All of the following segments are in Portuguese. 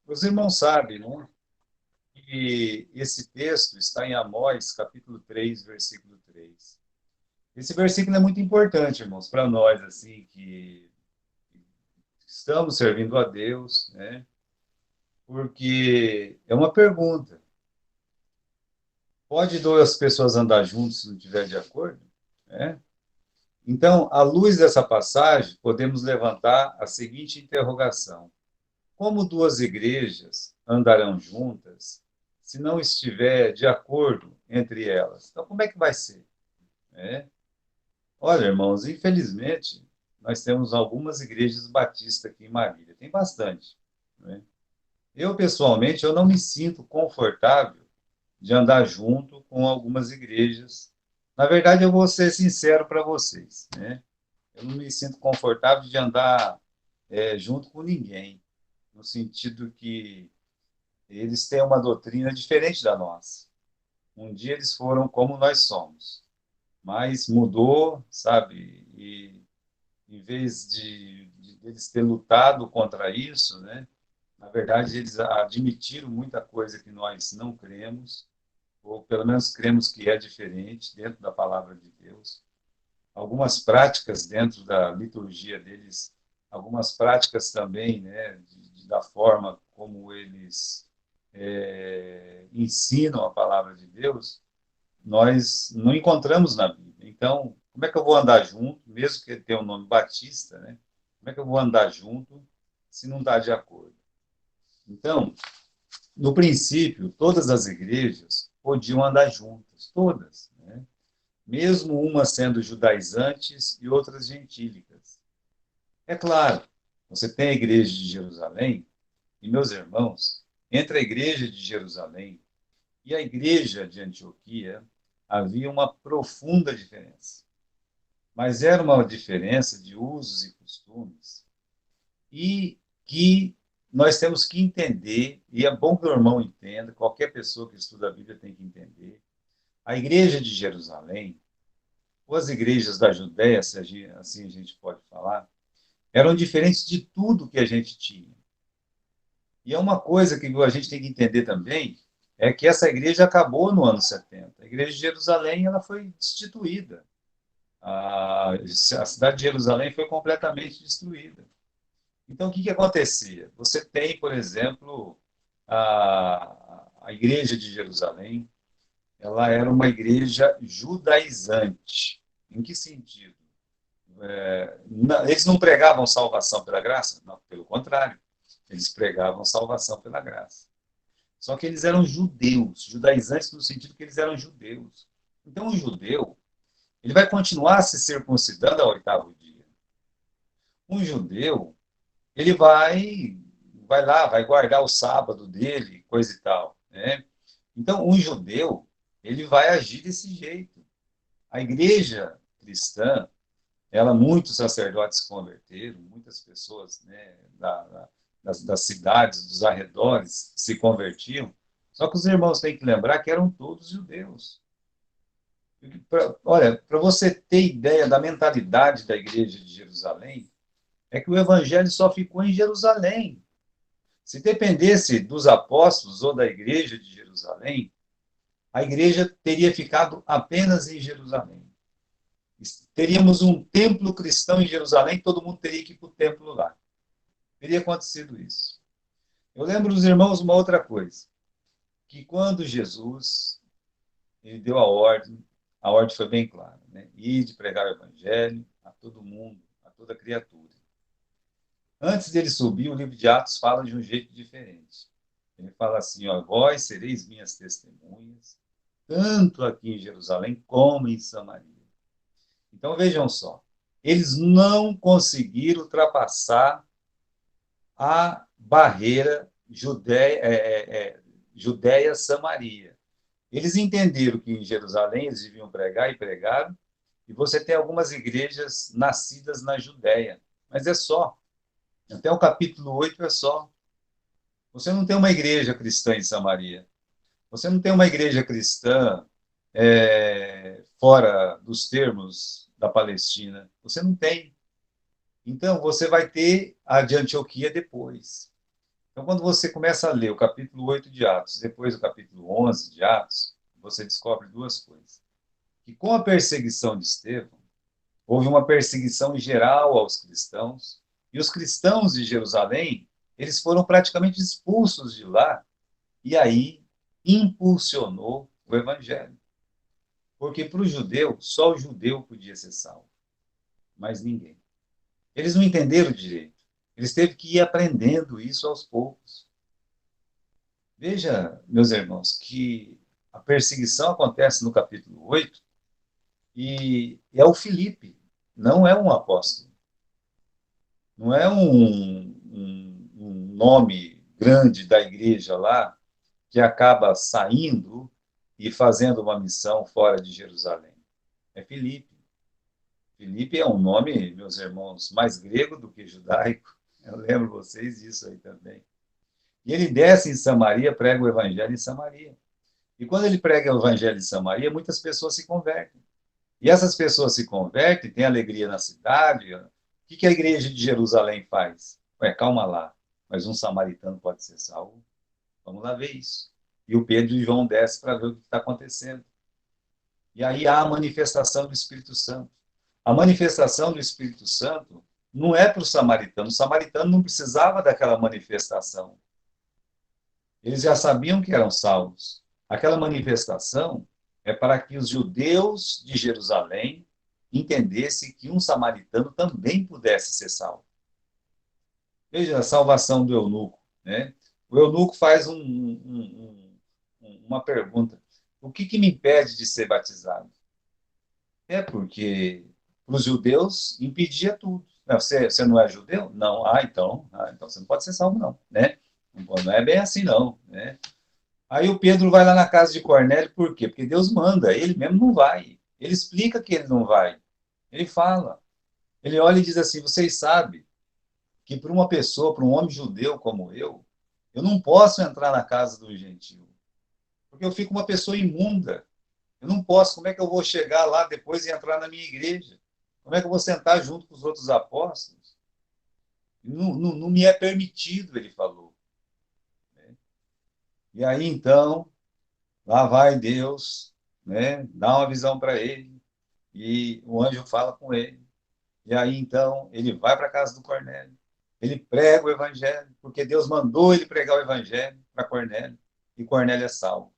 Os irmãos sabem, né, que esse texto está em Amós, capítulo 3, versículo 3. Esse versículo é muito importante, irmãos, para nós, assim, que estamos servindo a Deus, né, porque é uma pergunta. Pode duas pessoas andar juntas se não estiver de acordo? Né? Então, à luz dessa passagem, podemos levantar a seguinte interrogação: como duas igrejas andarão juntas se não estiver de acordo entre elas? Então, como é que vai ser? Né? Olha, irmãos, infelizmente, nós temos algumas igrejas batistas aqui em Marília, tem bastante. Né? Eu, pessoalmente, eu não me sinto confortável de andar junto com algumas igrejas. Na verdade, eu vou ser sincero para vocês, né? Eu não me sinto confortável de andar junto com ninguém, no sentido que eles têm uma doutrina diferente da nossa. Um dia eles foram como nós somos, mas mudou, sabe? E em vez de eles ter lutado contra isso, né? Na verdade, eles admitiram muita coisa que nós não cremos, ou pelo menos cremos que é diferente dentro da palavra de Deus. Algumas práticas dentro da liturgia deles, algumas práticas também, né, da forma como eles ensinam a palavra de Deus, nós não encontramos na Bíblia. Então, como é que eu vou andar junto, mesmo que ele tenha o nome Batista, né? Como é que eu vou andar junto se não está de acordo? Então, no princípio, todas as igrejas podiam andar juntas, todas, né? Mesmo umas sendo judaizantes e outras gentílicas. É claro, você tem a igreja de Jerusalém, e meus irmãos, entre a igreja de Jerusalém e a igreja de Antioquia havia uma profunda diferença. Mas era uma diferença de usos e costumes e que nós temos que entender, e é bom que o irmão entenda, qualquer pessoa que estuda a Bíblia tem que entender. A igreja de Jerusalém, ou as igrejas da Judéia, se assim a gente pode falar, eram diferentes de tudo que a gente tinha. E é uma coisa que a gente tem que entender também, é que essa igreja acabou no ano 70. A igreja de Jerusalém ela foi destituída. A cidade de Jerusalém foi completamente destruída. Então, o que acontecia? Você tem, por exemplo, a igreja de Jerusalém, ela era uma igreja judaizante. Em que sentido? Eles não pregavam salvação pela graça? Não, pelo contrário. Eles pregavam salvação pela graça. Só que eles eram judeus, judaizantes no sentido que eles eram judeus. Então, o judeu, ele vai continuar se circuncidando ao oitavo dia. Um judeu, ele vai lá, vai guardar o sábado dele, coisa e tal, né? Então, um judeu, ele vai agir desse jeito. A igreja cristã, ela, muitos sacerdotes se converteram, muitas pessoas, né, das cidades, dos arredores, se convertiam. Só que os irmãos têm que lembrar que eram todos judeus. Olha, para você ter ideia da mentalidade da igreja de Jerusalém, é que o evangelho só ficou em Jerusalém. Se dependesse dos apóstolos ou da igreja de Jerusalém, a igreja teria ficado apenas em Jerusalém. Teríamos um templo cristão em Jerusalém, todo mundo teria que ir para o templo lá. Teria acontecido isso. Eu lembro dos irmãos uma outra coisa, que quando Jesus ele deu a ordem foi bem clara, né? Ir de pregar o evangelho a todo mundo, a toda criatura. Antes dele subir, o livro de Atos fala de um jeito diferente. Ele fala assim, ó, vós sereis minhas testemunhas, tanto aqui em Jerusalém como em Samaria. Então vejam só, eles não conseguiram ultrapassar a barreira Judéia-Samaria. Eles entenderam que em Jerusalém eles deviam pregar e pregaram, e você tem algumas igrejas nascidas na Judéia, mas é só. Até o capítulo 8 é só. Você não tem uma igreja cristã em Samaria. Você não tem uma igreja cristã fora dos termos da Palestina. Você não tem. Então, você vai ter a de Antioquia depois. Então, quando você começa a ler o capítulo 8 de Atos, depois o capítulo 11 de Atos, você descobre duas coisas. Que com a perseguição de Estevão, houve uma perseguição geral aos cristãos, e os cristãos de Jerusalém, eles foram praticamente expulsos de lá, e aí impulsionou o evangelho. Porque para o judeu, só o judeu podia ser salvo, mas ninguém. Eles não entenderam direito. Eles teve que ir aprendendo isso aos poucos. Veja, meus irmãos, que a perseguição acontece no capítulo 8 e é o Filipe, não é um apóstolo. Não é um nome grande da igreja lá que acaba saindo e fazendo uma missão fora de Jerusalém. É Filipe. Filipe é um nome, meus irmãos, mais grego do que judaico. Eu lembro vocês disso aí também. E ele desce em Samaria, prega o evangelho em Samaria. E quando ele prega o evangelho em Samaria, muitas pessoas se convertem. E essas pessoas se convertem, têm alegria na cidade. O que a igreja de Jerusalém faz? Ué, calma lá, mas um samaritano pode ser salvo? Vamos lá ver isso. E o Pedro e o João descem para ver o que está acontecendo. E aí há a manifestação do Espírito Santo. A manifestação do Espírito Santo não é para o samaritano. O samaritano não precisava daquela manifestação. Eles já sabiam que eram salvos. Aquela manifestação é para que os judeus de Jerusalém entendessem que um samaritano também pudesse ser salvo. Veja a salvação do eunuco. Né? O eunuco faz uma pergunta: o que me impede de ser batizado? É porque para os judeus impedia tudo. Não, você não é judeu? Não. Então você não pode ser salvo, não. Né? Não é bem assim, não. Né? Aí o Pedro vai lá na casa de Cornélio, por quê? Porque Deus manda, ele mesmo não vai. Ele explica que ele não vai. Ele fala. Ele olha e diz assim: vocês sabem que para uma pessoa, para um homem judeu como eu não posso entrar na casa do gentio, porque eu fico uma pessoa imunda. Eu não posso. Como é que eu vou chegar lá depois e entrar na minha igreja? Como é que eu vou sentar junto com os outros apóstolos? Não me é permitido, ele falou. Né? E aí, então, lá vai Deus, né? Dá uma visão para ele, e o anjo fala com ele. E aí, então, ele vai para a casa do Cornélio. Ele prega o evangelho, porque Deus mandou ele pregar o evangelho para Cornélio, e Cornélio é salvo.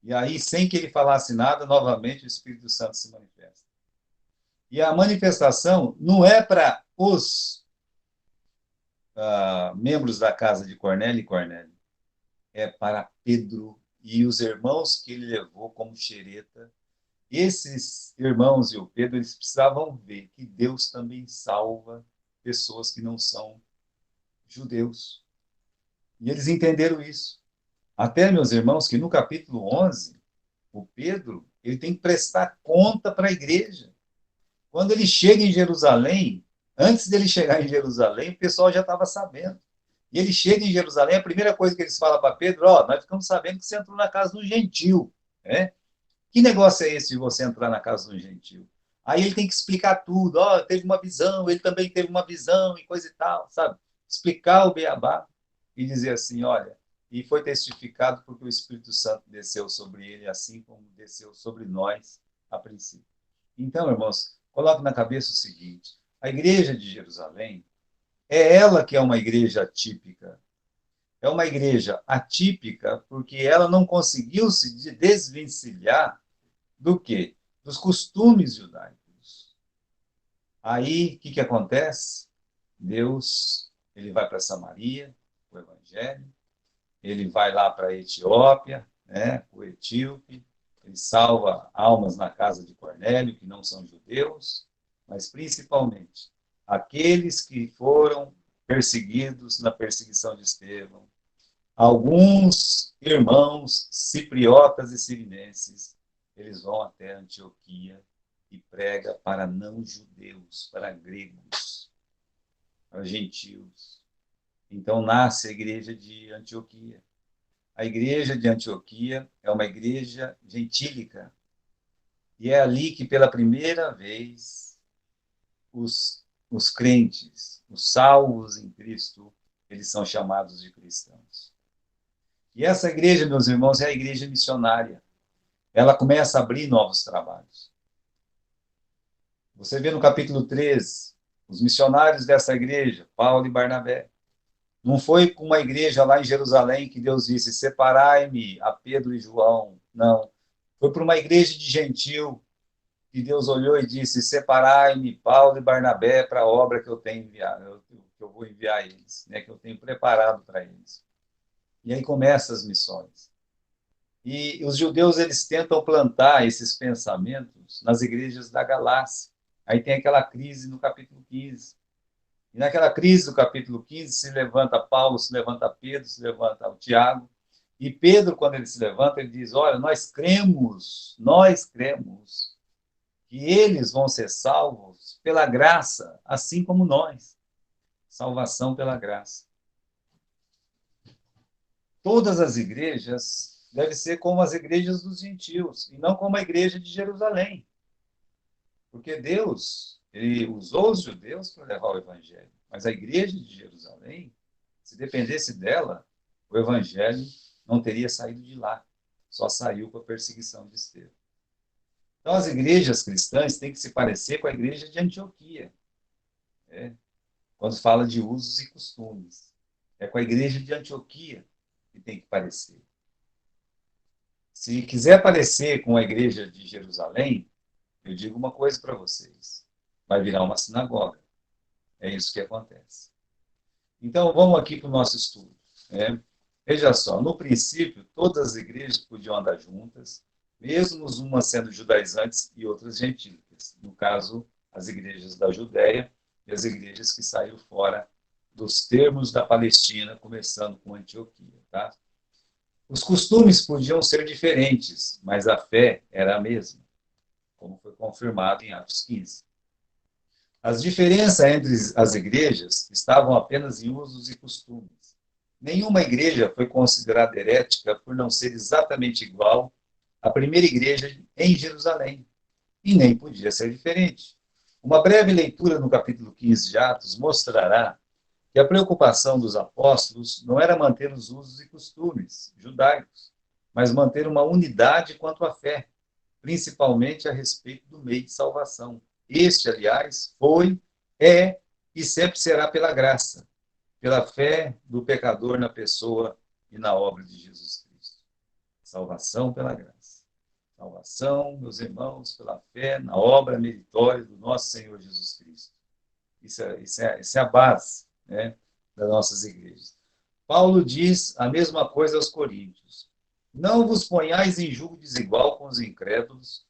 E aí, sem que ele falasse nada, novamente o Espírito Santo se manifesta. E a manifestação não é para os membros da casa de Cornélio e Cornélio, é para Pedro e os irmãos que ele levou como xereta. Esses irmãos e o Pedro, eles precisavam ver que Deus também salva pessoas que não são judeus. E eles entenderam isso. Até, meus irmãos, que no capítulo 11, o Pedro, ele tem que prestar conta para a igreja. Quando ele chega em Jerusalém, antes dele chegar em Jerusalém, o pessoal já estava sabendo. E ele chega em Jerusalém, a primeira coisa que eles falam para Pedro: nós ficamos sabendo que você entrou na casa do gentil. Né? Que negócio é esse de você entrar na casa do gentil? Aí ele tem que explicar tudo. Teve uma visão, ele também teve uma visão e coisa e tal, sabe? Explicar o beabá e dizer assim: olha, e foi testificado porque o Espírito Santo desceu sobre ele, assim como desceu sobre nós a princípio. Então, irmãos, coloque na cabeça o seguinte: a igreja de Jerusalém é ela que é uma igreja atípica. É uma igreja atípica porque ela não conseguiu se desvencilhar do quê? Dos costumes judaicos. Aí, o que acontece? Deus, ele vai para Samaria, o evangelho, ele vai lá para a Etiópia, né, o etíope, ele salva almas na casa de Cornélio, que não são judeus, mas principalmente aqueles que foram perseguidos na perseguição de Estevão, alguns irmãos cipriotas e sirinenses, eles vão até Antioquia e prega para não-judeus, para gregos, para gentios. Então nasce a igreja de Antioquia. A igreja de Antioquia é uma igreja gentílica. E é ali que, pela primeira vez, os crentes, os salvos em Cristo, eles são chamados de cristãos. E essa igreja, meus irmãos, é a igreja missionária. Ela começa a abrir novos trabalhos. Você vê no capítulo 13, os missionários dessa igreja, Paulo e Barnabé. Não foi com uma igreja lá em Jerusalém que Deus disse, separai-me a Pedro e João. Não. Foi para uma igreja de gentil que Deus olhou e disse, separai-me Paulo e Barnabé para a obra que eu tenho enviado, que eu vou enviar eles, né, que eu tenho preparado para eles. E aí começam as missões. E os judeus, eles tentam plantar esses pensamentos nas igrejas da Galácia. Aí tem aquela crise no capítulo 15. E naquela crise do capítulo 15, se levanta Paulo, se levanta Pedro, se levanta o Tiago. E Pedro, quando ele se levanta, ele diz, olha, nós cremos que eles vão ser salvos pela graça, assim como nós. Salvação pela graça. Todas as igrejas devem ser como as igrejas dos gentios, e não como a igreja de Jerusalém. Porque Deus, ele usou os judeus para levar o evangelho. Mas a igreja de Jerusalém, se dependesse dela, o evangelho não teria saído de lá. Só saiu com a perseguição de Estevão. Então, as igrejas cristãs têm que se parecer com a igreja de Antioquia, né? Quando fala de usos e costumes. É com a igreja de Antioquia que tem que parecer. Se quiser parecer com a igreja de Jerusalém, eu digo uma coisa para vocês. Vai virar uma sinagoga. É isso que acontece. Então, vamos aqui para o nosso estudo, né? Veja só, no princípio, todas as igrejas podiam andar juntas, mesmo umas sendo judaizantes e outras gentílicas. No caso, as igrejas da Judéia e as igrejas que saíram fora dos termos da Palestina, começando com Antioquia. Tá? Os costumes podiam ser diferentes, mas a fé era a mesma, como foi confirmado em Atos 15. As diferenças entre as igrejas estavam apenas em usos e costumes. Nenhuma igreja foi considerada herética por não ser exatamente igual à primeira igreja em Jerusalém, e nem podia ser diferente. Uma breve leitura no capítulo 15 de Atos mostrará que a preocupação dos apóstolos não era manter os usos e costumes judaicos, mas manter uma unidade quanto à fé, principalmente a respeito do meio de salvação. Este, aliás, foi, é e sempre será pela graça, pela fé do pecador na pessoa e na obra de Jesus Cristo. Salvação pela graça. Salvação, meus irmãos, pela fé na obra meritória do nosso Senhor Jesus Cristo. Isso é a base, né, das nossas igrejas. Paulo diz a mesma coisa aos coríntios. Não vos ponhais em julgo desigual com os incrédulos,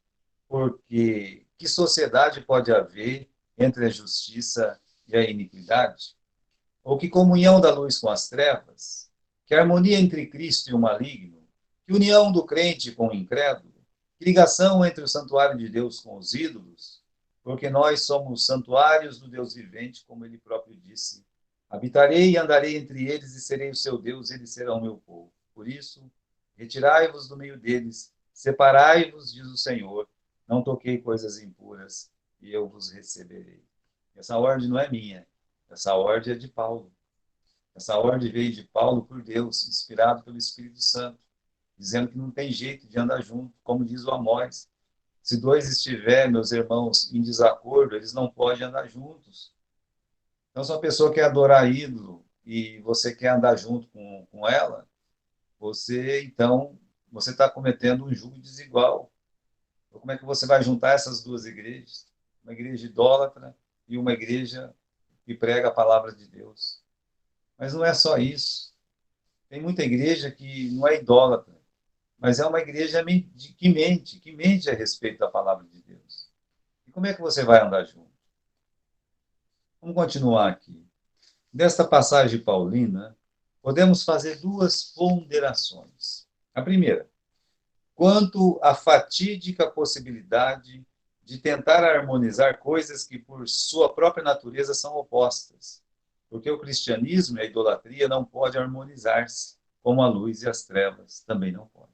porque que sociedade pode haver entre a justiça e a iniquidade? Ou que comunhão da luz com as trevas? Que harmonia entre Cristo e o maligno? Que união do crente com o incrédulo? Que ligação entre o santuário de Deus com os ídolos? Porque nós somos santuários do Deus vivente, como ele próprio disse. Habitarei e andarei entre eles e serei o seu Deus, eles serão o meu povo. Por isso, retirai-vos do meio deles, separai-vos, diz o Senhor, não toquei coisas impuras, e eu vos receberei. Essa ordem não é minha, essa ordem é de Paulo. Essa ordem veio de Paulo por Deus, inspirado pelo Espírito Santo, dizendo que não tem jeito de andar junto, como diz o Amós. Se dois estiverem, meus irmãos, em desacordo, eles não podem andar juntos. Então, se uma pessoa quer adorar ídolo e você quer andar junto com ela, então, você está cometendo um julgo desigual. Então, como é que você vai juntar essas duas igrejas? Uma igreja idólatra e uma igreja que prega a palavra de Deus. Mas não é só isso. Tem muita igreja que não é idólatra, mas é uma igreja que mente a respeito da palavra de Deus. E como é que você vai andar junto? Vamos continuar aqui. Desta passagem paulina, podemos fazer duas ponderações. A primeira, quanto à fatídica possibilidade de tentar harmonizar coisas que, por sua própria natureza, são opostas. Porque o cristianismo e a idolatria não podem harmonizar-se, como a luz e as trevas também não podem.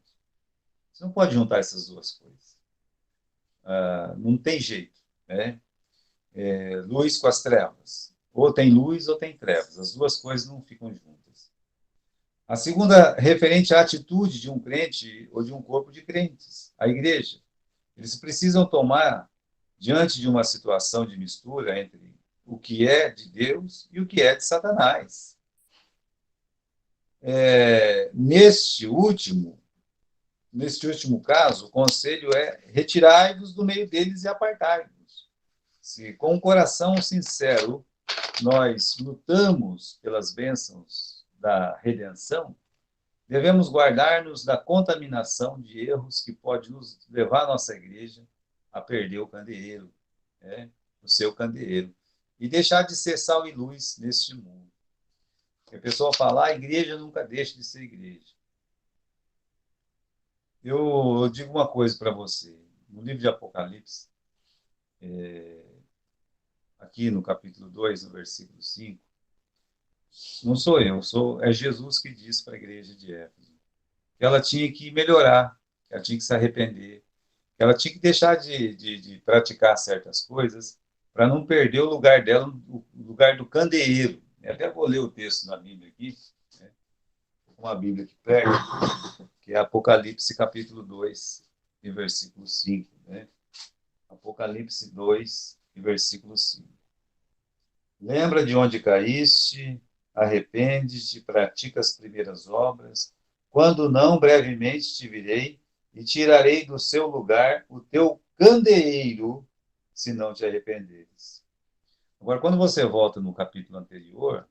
Você não pode juntar essas duas coisas. Não tem jeito, né? Luz com as trevas. Ou tem luz ou tem trevas. As duas coisas não ficam juntas. A segunda, referente à atitude de um crente ou de um corpo de crentes, a igreja. Eles precisam tomar, diante de uma situação de mistura entre o que é de Deus e o que é de Satanás. Neste último caso, o conselho é retirai-vos do meio deles e apartai-vos. Se com um coração sincero nós lutamos pelas bênçãos da redenção, devemos guardar-nos da contaminação de erros que pode nos levar a nossa igreja a perder o candeeiro, né? O seu candeeiro, e deixar de ser sal e luz neste mundo. Porque a pessoa fala, a igreja nunca deixa de ser igreja. Eu digo uma coisa para você. No livro de Apocalipse, aqui no capítulo 2, no versículo 5, não sou eu, é Jesus que diz para a igreja de Éfeso que ela tinha que melhorar, que ela tinha que se arrepender, que ela tinha que deixar de praticar certas coisas para não perder o lugar dela, o lugar do candeeiro. Eu até vou ler o texto na Bíblia aqui, né? Uma Bíblia aqui perto, que é Apocalipse capítulo 2, e versículo 5. Né? Apocalipse 2, e versículo 5. Lembra de onde caíste, arrepende-te, pratica as primeiras obras. Quando não, brevemente te virei e tirarei do seu lugar o teu candeeiro, se não te arrependeres. Agora, quando você volta no capítulo anterior,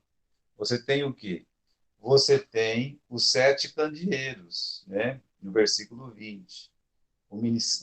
você tem o quê? Você tem os 7 candeeiros, né? No versículo 20. O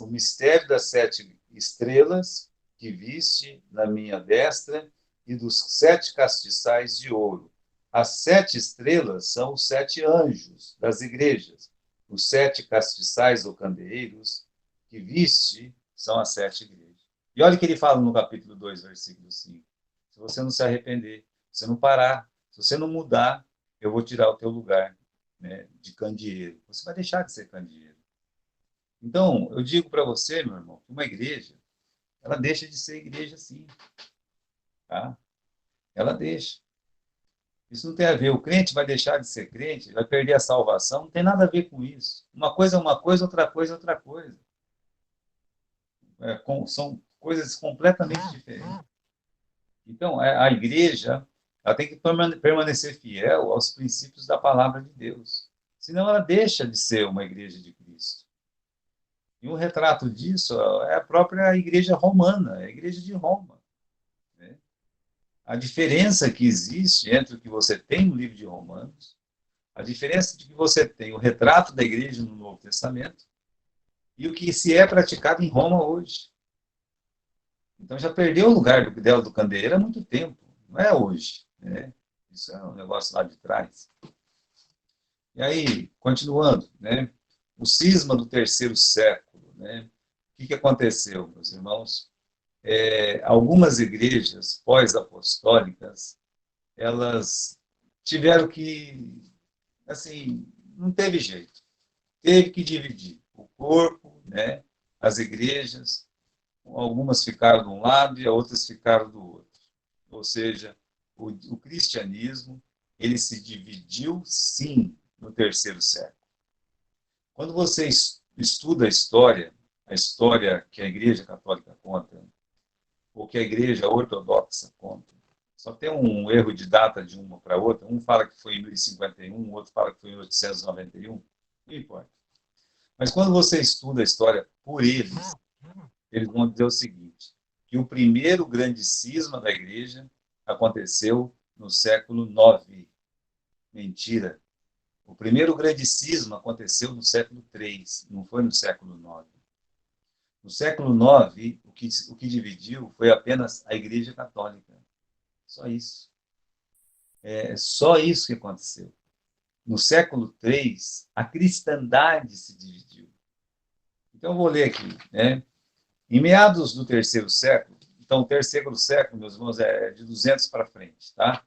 mistério das 7 estrelas que viste na minha destra e dos 7 castiçais de ouro. As 7 estrelas são os 7 anjos das igrejas. Os 7 castiçais ou candeeiros que viste são as 7 igrejas. E olha o que ele fala no capítulo 2, versículo 5. Se você não se arrepender, se você não parar, se você não mudar, eu vou tirar o teu lugar, né, de candeeiro. Você vai deixar de ser candeeiro. Então, eu digo para você, meu irmão, que uma igreja, ela deixa de ser igreja sim, tá? Ela deixa. Isso não tem a ver, o crente vai deixar de ser crente, vai perder a salvação, não tem nada a ver com isso. Uma coisa é uma coisa, outra coisa é outra coisa. São coisas completamente diferentes. Então, a igreja, ela tem que permanecer fiel aos princípios da palavra de Deus. Senão ela deixa de ser uma igreja de Cristo. E um retrato disso é a própria igreja romana, a igreja de Roma. Né? A diferença que existe entre o que você tem no livro de Romanos, a diferença de que você tem o retrato da igreja no Novo Testamento e o que se é praticado em Roma hoje. Então já perdeu o lugar dela do candeeiro há muito tempo, não é hoje. Né? Isso é um negócio lá de trás. E aí, continuando, né? O cisma do terceiro século. Né? O que aconteceu, meus irmãos? Algumas igrejas pós-apostólicas, elas tiveram que, assim, não teve jeito, teve que dividir o corpo, né, as igrejas, algumas ficaram de um lado e outras ficaram do outro. Ou seja, o cristianismo, ele se dividiu, sim, no terceiro século. Quando você estuda a história que a Igreja Católica conta, ou que a Igreja Ortodoxa conta, só tem um erro de data de uma para outra. Um fala que foi em 1051, o outro fala que foi em 891, não importa. Mas quando você estuda a história por eles vão dizer o seguinte, que o primeiro grande cisma da Igreja aconteceu no século IX. Mentira. O primeiro grande cisma aconteceu no século III, não foi no século IX. No século IX, o que dividiu foi apenas a Igreja Católica. Só isso. É só isso que aconteceu. No século III, a cristandade se dividiu. Então, eu vou ler aqui. Né? Em meados do terceiro século, então, o terceiro século, meus irmãos, é de 200 para frente, tá?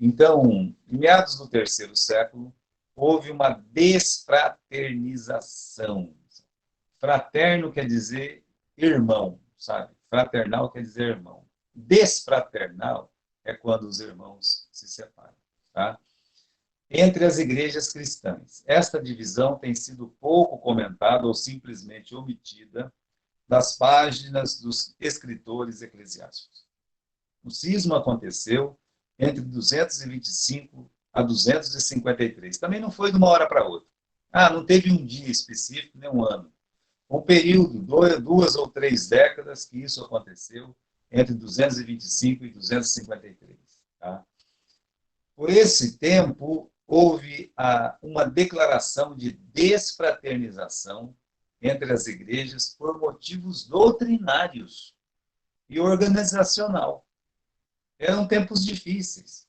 Então, em meados do terceiro século, houve uma desfraternização. Fraterno quer dizer irmão, sabe? Fraternal quer dizer irmão. Desfraternal é quando os irmãos se separam. Tá? Entre as igrejas cristãs, esta divisão tem sido pouco comentada ou simplesmente omitida das páginas dos escritores eclesiásticos. O cisma aconteceu entre 225 a 253. Também não foi de uma hora para outra. Não teve um dia específico, nem um ano. Um período, 2 ou 3 décadas que isso aconteceu, entre 225 e 253. Tá? Por esse tempo, houve uma declaração de desfraternização entre as igrejas por motivos doutrinários e organizacional. Eram tempos difíceis.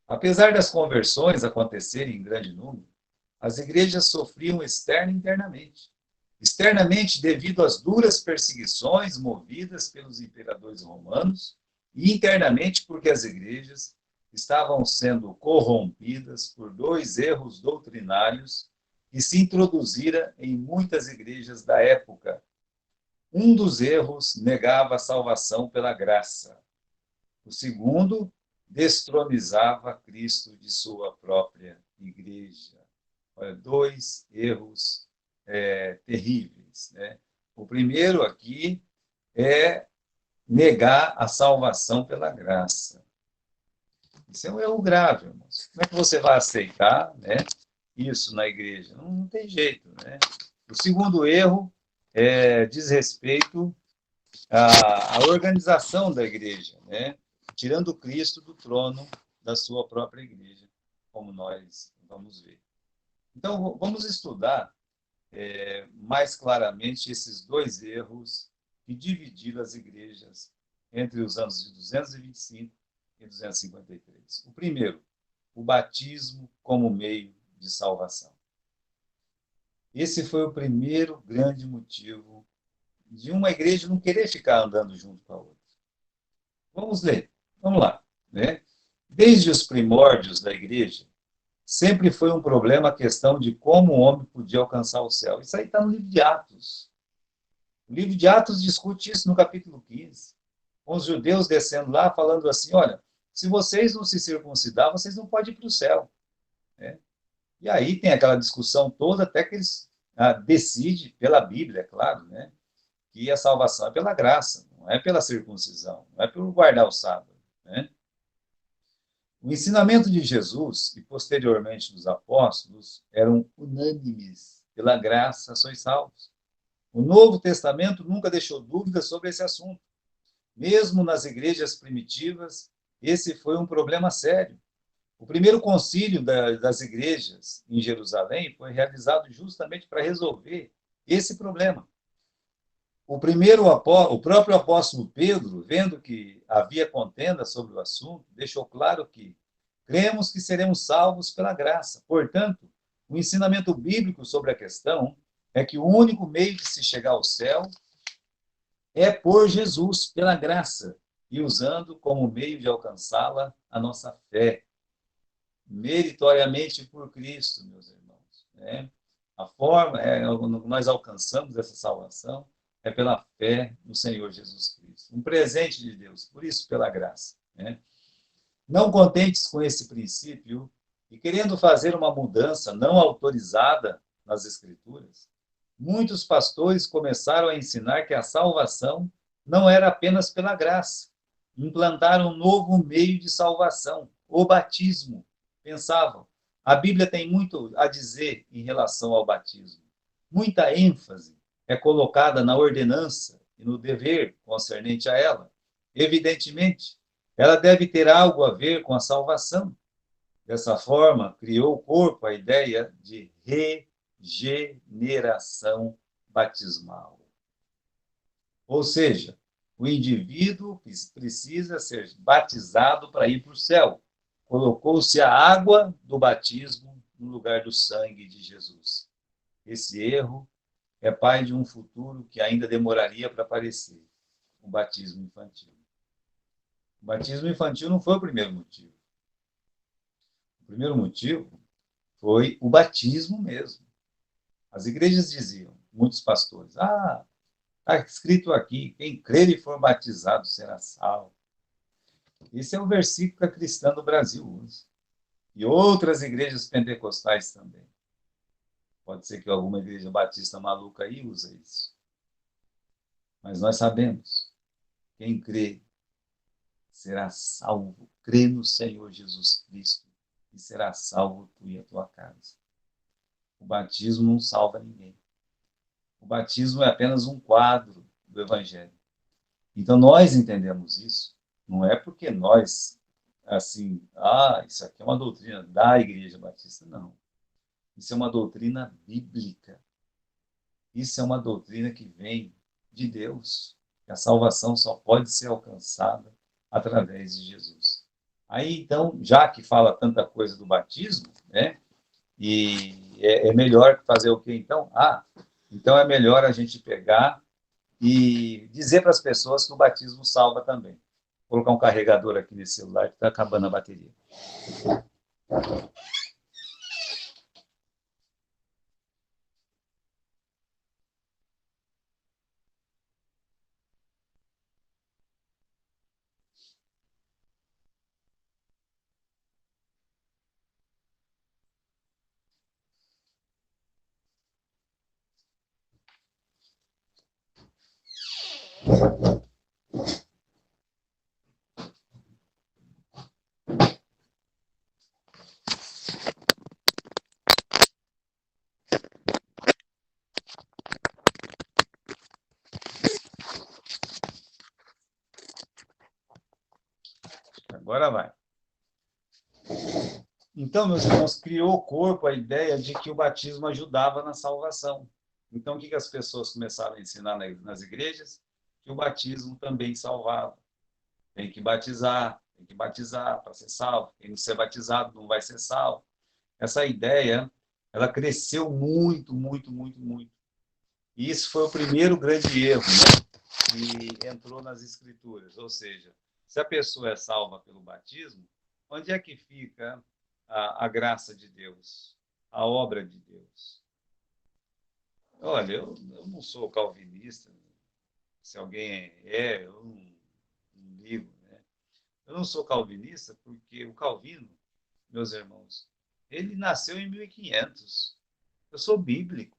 Apesar das conversões acontecerem em grande número, as igrejas sofriam externa e internamente. Externamente, devido às duras perseguições movidas pelos imperadores romanos, e internamente, porque as igrejas estavam sendo corrompidas por 2 erros doutrinários que se introduziram em muitas igrejas da época. Um dos erros negava a salvação pela graça. O segundo destronizava Cristo de sua própria igreja. Olha, 2 erros terríveis. Né? O primeiro aqui é negar a salvação pela graça. Isso é um erro grave, irmãos. Como é que você vai aceitar, né, isso na igreja? Não tem jeito. Né? O segundo erro diz respeito à organização da igreja, né? Tirando Cristo do trono da sua própria igreja, como nós vamos ver. Então, vamos estudar mais claramente esses 2 erros que dividiram as igrejas entre os anos de 225 e 253. O primeiro, o batismo como meio de salvação. Esse foi o primeiro grande motivo de uma igreja não querer ficar andando junto com a outra. Vamos ler, vamos lá. Né? Desde os primórdios da igreja, sempre foi um problema a questão de como o homem podia alcançar o céu. Isso aí está no livro de Atos. O livro de Atos discute isso no capítulo 15. Com os judeus descendo lá, falando assim, olha, se vocês não se circuncidar, vocês não podem ir para o céu. Né? E aí tem aquela discussão toda, até que eles decidem, pela Bíblia, é claro, né, que a salvação é pela graça, não é pela circuncisão, não é por guardar o sábado. Né? O ensinamento de Jesus e, posteriormente, dos apóstolos eram unânimes. Pela graça sois salvos. O Novo Testamento nunca deixou dúvidas sobre esse assunto. Mesmo nas igrejas primitivas, esse foi um problema sério. O primeiro concílio das igrejas em Jerusalém foi realizado justamente para resolver esse problema. O próprio apóstolo Pedro, vendo que havia contenda sobre o assunto, deixou claro que cremos que seremos salvos pela graça. Portanto, o ensinamento bíblico sobre a questão é que o único meio de se chegar ao céu é por Jesus, pela graça, e usando como meio de alcançá-la a nossa fé, meritoriamente por Cristo, meus irmãos. Né? A forma, nós alcançamos essa salvação é pela fé no Senhor Jesus Cristo. Um presente de Deus, por isso, pela graça. Né? Não contentes com esse princípio e querendo fazer uma mudança não autorizada nas Escrituras, muitos pastores começaram a ensinar que a salvação não era apenas pela graça. Implantaram um novo meio de salvação, o batismo. Pensavam, a Bíblia tem muito a dizer em relação ao batismo. Muita ênfase é colocada na ordenança e no dever concernente a ela. Evidentemente, ela deve ter algo a ver com a salvação. Dessa forma, criou o corpo a ideia de regeneração batismal. Ou seja, o indivíduo precisa ser batizado para ir para o céu. Colocou-se a água do batismo no lugar do sangue de Jesus. Esse erro é pai de um futuro que ainda demoraria para aparecer, o batismo infantil. O batismo infantil não foi o primeiro motivo. O primeiro motivo foi o batismo mesmo. As igrejas diziam, muitos pastores, está escrito aqui, quem crer e for batizado será salvo. Esse é o versículo que a cristã do Brasil usa. E outras igrejas pentecostais também. Pode ser que alguma igreja batista maluca aí use isso. Mas nós sabemos, quem crê será salvo. Crê no Senhor Jesus Cristo e será salvo tu e a tua casa. O batismo não salva ninguém. O batismo é apenas um quadro do Evangelho. Então nós entendemos isso. Não é porque nós, assim, isso aqui é uma doutrina da Igreja Batista. Não. Isso é uma doutrina bíblica. Isso é uma doutrina que vem de Deus. A salvação só pode ser alcançada através de Jesus. Aí, então, já que fala tanta coisa do batismo, né? E é melhor fazer o quê, então? Então é melhor a gente pegar e dizer para as pessoas que o batismo salva também. Vou colocar um carregador aqui nesse celular que está acabando a bateria. Agora vai. Então, meus irmãos, criou o corpo a ideia de que o batismo ajudava na salvação. Então, o que as pessoas começaram a ensinar nas igrejas? Que o batismo também salvava. Tem que batizar para ser salvo. Quem não ser batizado não vai ser salvo. Essa ideia, ela cresceu muito, muito, muito, muito. E isso foi o primeiro grande erro, né, que entrou nas escrituras. Ou seja, se a pessoa é salva pelo batismo, onde é que fica a graça de Deus, a obra de Deus? Olha, eu não sou calvinista, se alguém eu não ligo, né? Eu não sou calvinista porque o Calvino, meus irmãos, ele nasceu em 1500. Eu sou bíblico.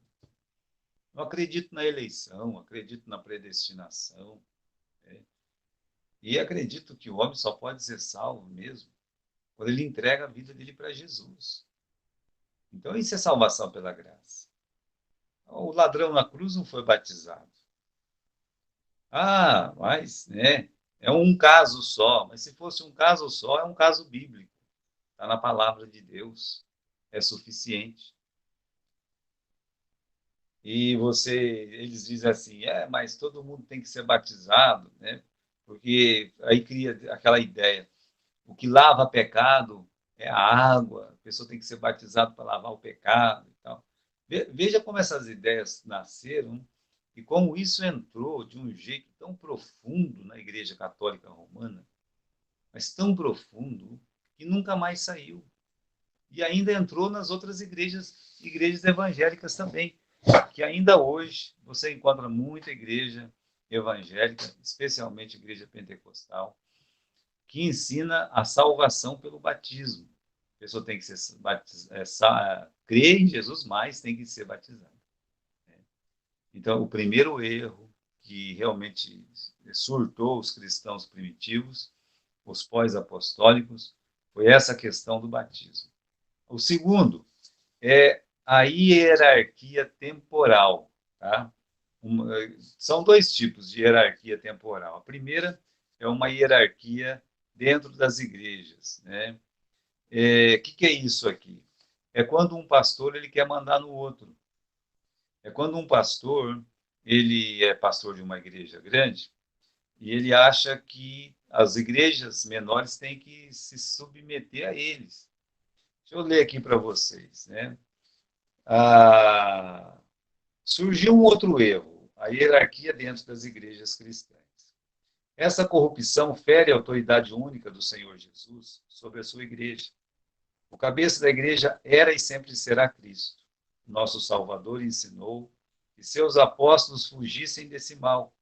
Não acredito na eleição, acredito na predestinação. Né? E acredito que o homem só pode ser salvo mesmo quando ele entrega a vida dele para Jesus. Então, isso é salvação pela graça. O ladrão na cruz não foi batizado. Mas, né, é um caso só. Mas se fosse um caso só, é um caso bíblico. Está na palavra de Deus. É suficiente. E eles dizem assim, mas todo mundo tem que ser batizado, né? Porque aí cria aquela ideia. O que lava pecado é a água, a pessoa tem que ser batizada para lavar o pecado e tal. Veja como essas ideias nasceram e como isso entrou de um jeito tão profundo na Igreja Católica Romana, mas tão profundo que nunca mais saiu. E ainda entrou nas outras igrejas evangélicas também, que ainda hoje você encontra muita igreja evangélica, especialmente igreja pentecostal, que ensina a salvação pelo batismo. A pessoa tem que ser crer em Jesus, mas tem que ser batizada. Então, o primeiro erro que realmente surtou os cristãos primitivos, os pós-apostólicos, foi essa questão do batismo. O segundo é a hierarquia temporal. Tá? São dois tipos de hierarquia temporal. A primeira é uma hierarquia dentro das igrejas. Né? Que é isso aqui? É quando um pastor ele quer mandar no outro. É quando um pastor ele é pastor de uma igreja grande e ele acha que as igrejas menores têm que se submeter a eles. Deixa eu ler aqui para vocês. Né? Surgiu um outro erro, a hierarquia dentro das igrejas cristãs. Essa corrupção fere a autoridade única do Senhor Jesus sobre a sua igreja. O cabeça da igreja era e sempre será Cristo. Nosso Salvador ensinou que seus apóstolos fugissem desse mal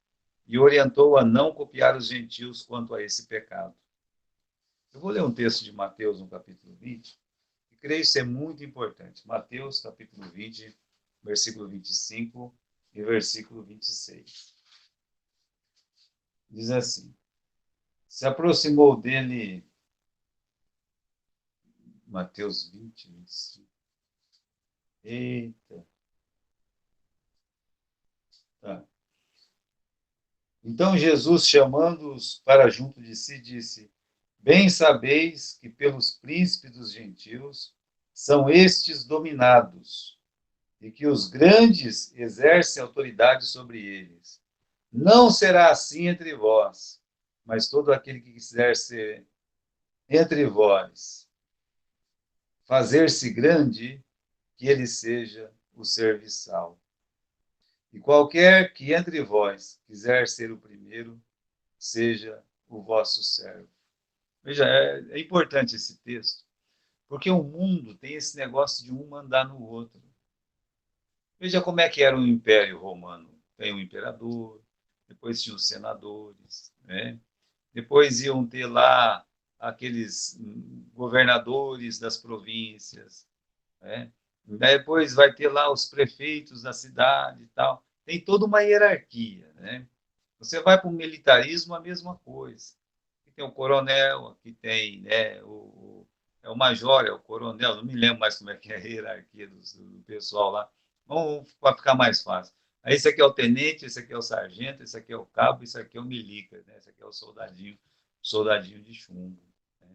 e orientou a não copiar os gentios quanto a esse pecado. Eu vou ler um texto de Mateus, no capítulo 20, que creio ser muito importante. Mateus, capítulo 20, versículo 25 e versículo 26. Diz assim: se aproximou dele, Mateus 20, 25. Eita. Tá. Então Jesus, chamando-os para junto de si, disse: bem sabeis que pelos príncipes dos gentios são estes dominados, e que os grandes exercem autoridade sobre eles. Não será assim entre vós, mas todo aquele que quiser ser entre vós, fazer-se grande, que ele seja o serviçal. E qualquer que entre vós quiser ser o primeiro, seja o vosso servo. Veja, é importante esse texto, porque o mundo tem esse negócio de um mandar no outro. Veja como é que era o Império Romano. Tem o imperador, depois tinha os senadores, né? Depois iam ter lá aqueles governadores das províncias, né? Depois vai ter lá os prefeitos da cidade e tal. Tem toda uma hierarquia, né? Você vai para o militarismo, a mesma coisa. Aqui tem o coronel, aqui tem, né, é o major, é o coronel, não me lembro mais como é que é a hierarquia do pessoal lá. Vamos para ficar mais fácil. Aí esse aqui é o tenente, esse aqui é o sargento, esse aqui é o cabo, esse aqui é o milica, né? Esse aqui é o soldadinho de chumbo. Né?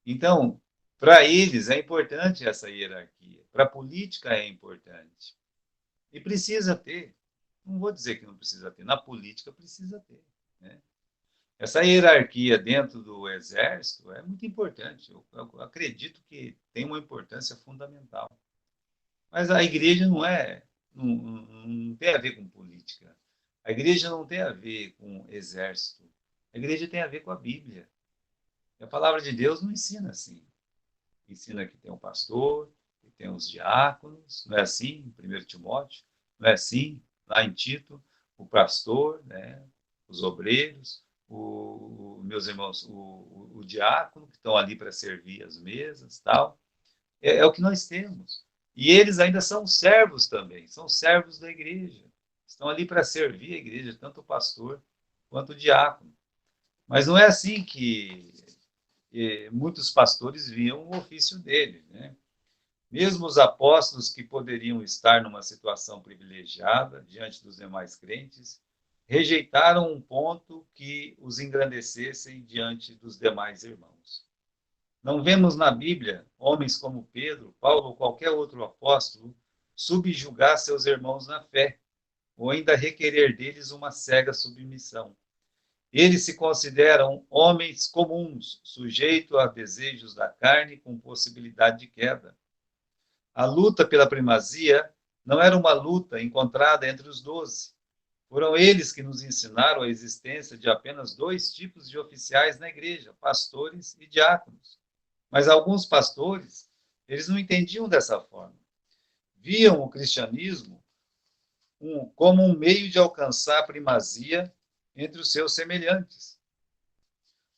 Então, para eles é importante essa hierarquia. Para a política é importante. E precisa ter. Não vou dizer que não precisa ter. Na política precisa ter. Né? Essa hierarquia dentro do exército é muito importante. Eu acredito que tem uma importância fundamental. Mas a igreja não tem a ver com política. A igreja não tem a ver com exército. A igreja tem a ver com a Bíblia. E a palavra de Deus não ensina assim. Ensina que tem um pastor, que tem os diáconos, não é assim em 1 Timóteo, não é assim lá em Tito, o pastor, né, os obreiros, meus irmãos, o diácono, que estão ali para servir as mesas, tal. É o que nós temos. E eles ainda são servos também, são servos da igreja. Estão ali para servir a igreja, tanto o pastor quanto o diácono. Mas não é assim que muitos pastores viam o ofício dele, né? Mesmo os apóstolos que poderiam estar numa situação privilegiada diante dos demais crentes, rejeitaram um ponto que os engrandecessem diante dos demais irmãos. Não vemos na Bíblia homens como Pedro, Paulo ou qualquer outro apóstolo subjugar seus irmãos na fé, ou ainda requerer deles uma cega submissão. Eles se consideram homens comuns, sujeitos a desejos da carne com possibilidade de queda. A luta pela primazia não era uma luta encontrada entre os 12. Foram eles que nos ensinaram a existência de apenas dois tipos de oficiais na igreja, pastores e diáconos. Mas alguns pastores, eles não entendiam dessa forma. Viam o cristianismo como um meio de alcançar a primazia entre os seus semelhantes.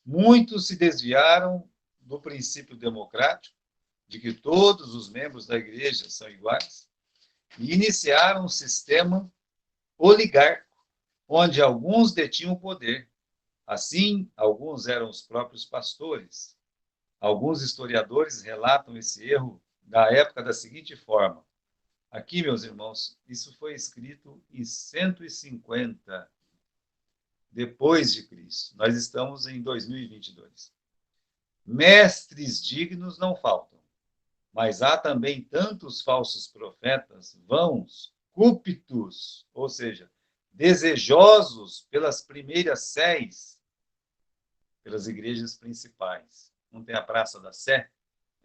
Muitos se desviaram do princípio democrático, de que todos os membros da igreja são iguais, e iniciaram um sistema oligárquico, onde alguns detinham o poder. Assim, alguns eram os próprios pastores. Alguns historiadores relatam esse erro da época da seguinte forma. Aqui, meus irmãos, isso foi escrito em 150 depois de Cristo. Nós estamos em 2022. Mestres dignos não faltam, mas há também tantos falsos profetas, vãos, cúpitos, ou seja, desejosos pelas primeiras séis, pelas igrejas principais. Não tem a Praça da Sé?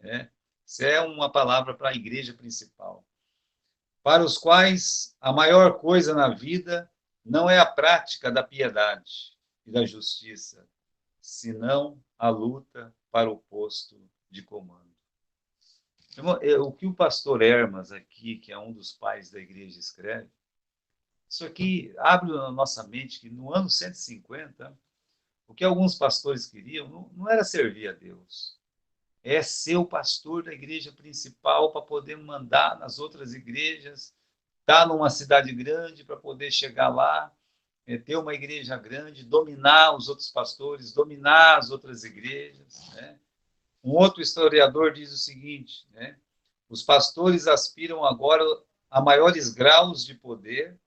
Né? Sé é uma palavra para a igreja principal. Para os quais a maior coisa na vida não é a prática da piedade e da justiça, senão a luta para o posto de comando. O que o pastor Hermas aqui, que é um dos pais da igreja, escreve, isso aqui abre na nossa mente que no ano 150 O que alguns pastores queriam não era servir a Deus, é ser o pastor da igreja principal para poder mandar nas outras igrejas, estar numa cidade grande para poder chegar lá, ter uma igreja grande, dominar os outros pastores, dominar as outras igrejas, né? Um outro historiador diz o seguinte, né? Os pastores aspiram agora a maiores graus de poder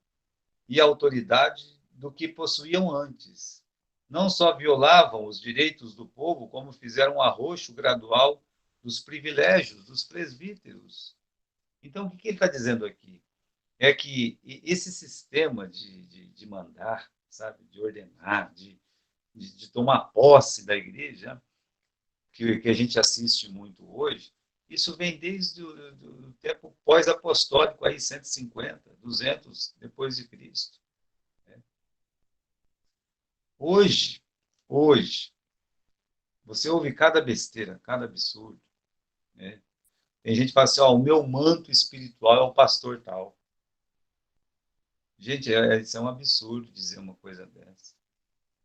e autoridade do que possuíam antes. Não só violavam os direitos do povo, como fizeram um arroxo gradual dos privilégios dos presbíteros. Então, o que ele está dizendo aqui? É que esse sistema de mandar, sabe, de ordenar, de tomar posse da igreja, que a gente assiste muito hoje, isso vem desde o do tempo pós-apostólico, aí 150, 200 depois de Cristo. Hoje, você ouve cada besteira, cada absurdo. Né? Tem gente que fala assim, ó, o meu manto espiritual é o pastor tal. Gente, isso é um absurdo dizer uma coisa dessa.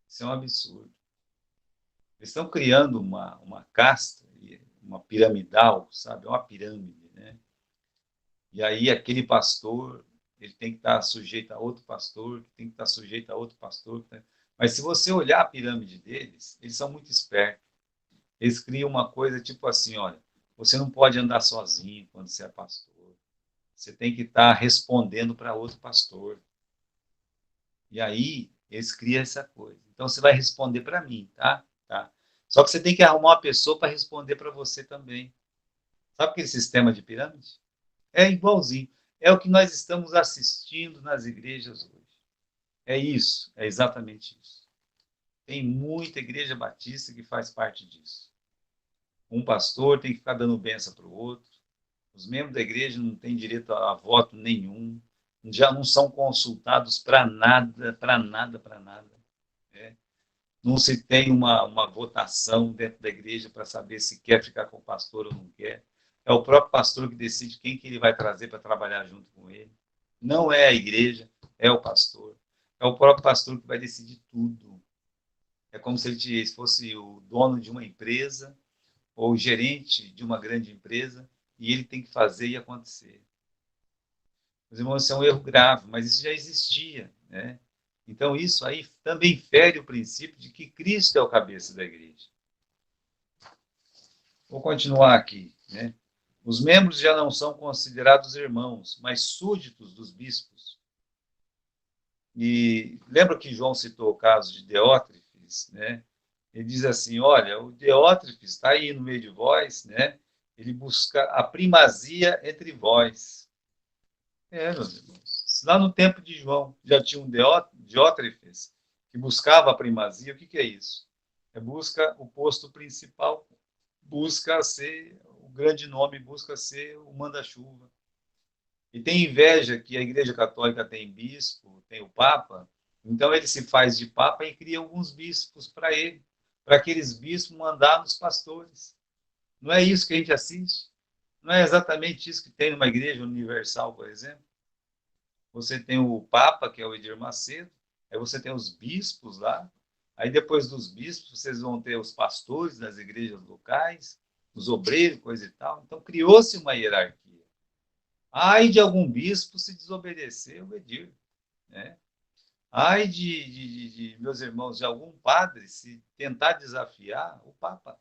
Isso é um absurdo. Eles estão criando uma casta, uma piramidal, sabe? Uma pirâmide, né? E aí aquele pastor, ele tem que estar sujeito a outro pastor, que tem que estar sujeito a outro pastor. Mas se você olhar a pirâmide deles, eles são muito espertos. Eles criam uma coisa tipo assim, olha, você não pode andar sozinho quando você é pastor. Você tem que estar respondendo para outro pastor. E aí, eles criam essa coisa. Então, você vai responder para mim, tá? Tá. Só que você tem que arrumar uma pessoa para responder para você também. Sabe aquele sistema de pirâmide? É igualzinho. É o que nós estamos assistindo nas igrejas hoje. É isso, é exatamente isso. Tem muita igreja batista que faz parte disso. Um pastor tem que ficar dando benção para o outro. Os membros da igreja não têm direito a voto nenhum. Já não são consultados para nada, para nada, para nada. É. Não se tem uma votação dentro da igreja para saber se quer ficar com o pastor ou não quer. É o próprio pastor que decide quem que ele vai trazer para trabalhar junto com ele. Não é a igreja, é o pastor. É o próprio pastor que vai decidir tudo. É como se ele fosse o dono de uma empresa ou o gerente de uma grande empresa e ele tem que fazer e acontecer. Os irmãos, isso é um erro grave, mas isso já existia, né? Então, isso aí também fere o princípio de que Cristo é o cabeça da igreja. Vou continuar aqui, né? Os membros já não são considerados irmãos, mas súditos dos bispos. E lembra que João citou o caso de Diótrefes, né? Ele diz assim, olha, o Diótrefes está aí no meio de vós, né? Ele busca a primazia entre vós. Meus irmãos. Lá no tempo de João já tinha um Diótrefes que buscava a primazia. O que é isso? É busca o posto principal, busca ser o grande nome, busca ser o manda-chuva. E tem inveja que a Igreja Católica tem bispo, tem o Papa, então ele se faz de Papa e cria alguns bispos para ele, para aqueles bispos mandar nos pastores. Não é isso que a gente assiste? Não é exatamente isso que tem numa igreja universal, por exemplo? Você tem o Papa, que é o Edir Macedo, aí você tem os bispos lá, aí depois dos bispos vocês vão ter os pastores das igrejas locais, os obreiros, coisa e tal. Então criou-se uma hierarquia. Ai de algum bispo se desobedecer o Edir, né? Ai meus irmãos, de algum padre se tentar desafiar o Papa.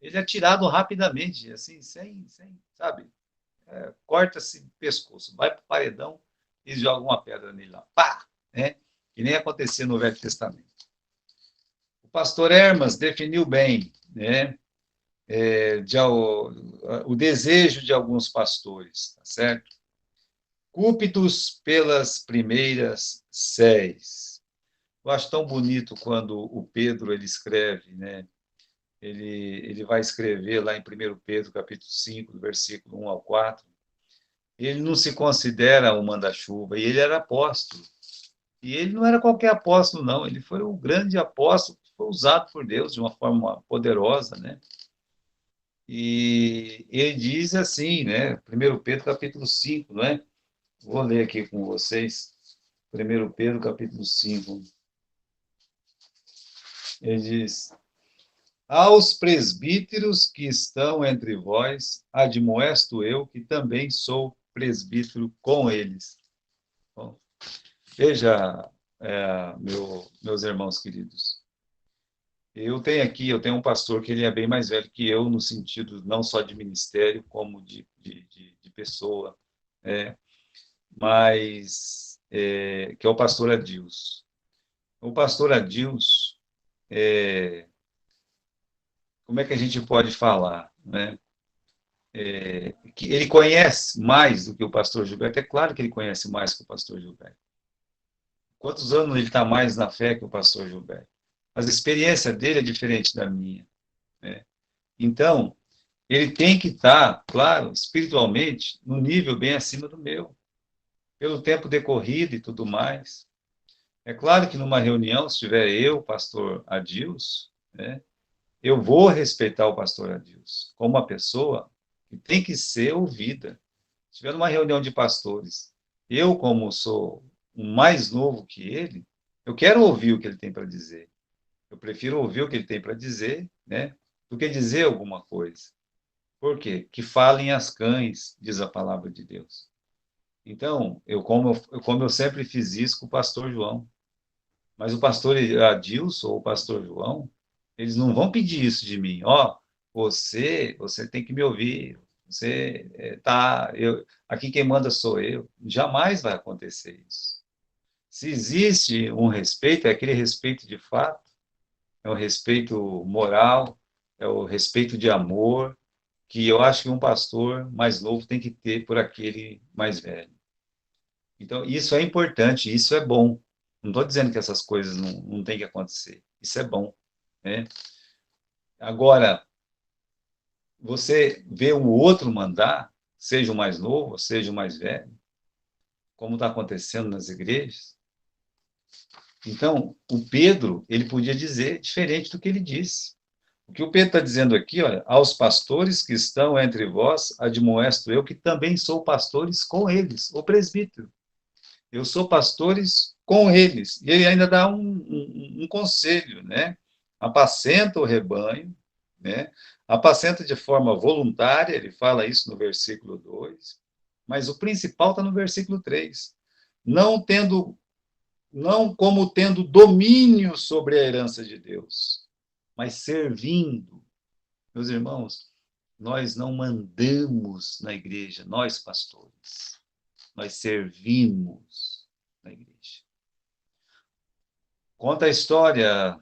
Ele é tirado rapidamente, assim, sem sabe? Corta-se o pescoço, vai para o paredão e joga uma pedra nele lá. Pá! Né? Que nem acontecia no Velho Testamento. O pastor Hermas definiu bem, né? O desejo de alguns pastores, tá certo? Cúpitos pelas primeiras séries. Eu acho tão bonito quando o Pedro ele escreve, né? Ele vai escrever lá em 1 Pedro, capítulo 5, do versículo 1 ao 4. Ele não se considera um manda-chuva, e ele era apóstolo. E ele não era qualquer apóstolo, não. Ele foi o grande apóstolo que foi usado por Deus de uma forma poderosa, né? E ele diz assim, né? 1 Pedro, capítulo 5, não é? Vou ler aqui com vocês. 1 Pedro, capítulo 5. Ele diz: aos presbíteros que estão entre vós, admoesto eu, que também sou presbítero com eles. Bom, veja, meus irmãos queridos, eu tenho um pastor que ele é bem mais velho que eu, no sentido não só de ministério, como de pessoa, é, mas que é o pastor Adilson. O pastor Adilson, como é que a gente pode falar, né? Que ele conhece mais do que o pastor Gilberto. É claro que ele conhece mais que o pastor Gilberto. Quantos anos ele está mais na fé que o pastor Gilberto? Mas a experiência dele é diferente da minha, né? Então, ele tem que estar, claro, espiritualmente, no nível bem acima do meu, pelo tempo decorrido e tudo mais. É claro que numa reunião, se tiver eu, o pastor Adilson, né, eu vou respeitar o pastor Adilson como uma pessoa que tem que ser ouvida. Se tiver numa reunião de pastores, eu, como sou o mais novo que ele, eu quero ouvir o que ele tem para dizer. Eu prefiro ouvir o que ele tem para dizer, né, do que dizer alguma coisa. Por quê? Que falem as cães, diz a palavra de Deus. Então, como eu sempre fiz isso com o pastor João. Mas o pastor Adilson ou o pastor João, eles não vão pedir isso de mim. Ó, você tem que me ouvir. Você aqui quem manda sou eu. Jamais vai acontecer isso. Se existe um respeito, é aquele respeito de fato, é o respeito moral, é o respeito de amor, que eu acho que um pastor mais novo tem que ter por aquele mais velho. Então, isso é importante, isso é bom. Não estou dizendo que essas coisas não têm que acontecer. Isso é bom, né? Agora, você vê o outro mandar, seja o mais novo, seja o mais velho, como está acontecendo nas igrejas. Então, o Pedro, ele podia dizer diferente do que ele disse. O que o Pedro está dizendo aqui, olha, aos pastores que estão entre vós, admoesto eu, que também sou pastores com eles, o presbítero. Eu sou pastores com eles. E ele ainda dá um conselho, né? Apacenta o rebanho, né? Apacenta de forma voluntária, ele fala isso no versículo 2, mas o principal está no versículo 3. Não tendo, não como tendo domínio sobre a herança de Deus, mas servindo. Meus irmãos, nós não mandamos na igreja, nós pastores. Nós servimos na igreja. Conta a história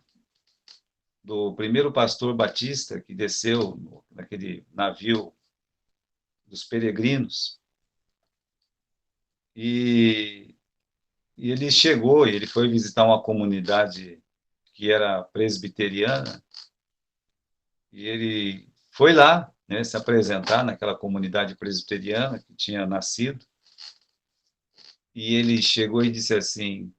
do primeiro pastor batista que desceu naquele navio dos peregrinos e, e ele chegou e ele foi visitar uma comunidade que era presbiteriana e ele foi lá, né, se apresentar naquela comunidade presbiteriana que tinha nascido e ele chegou e disse assim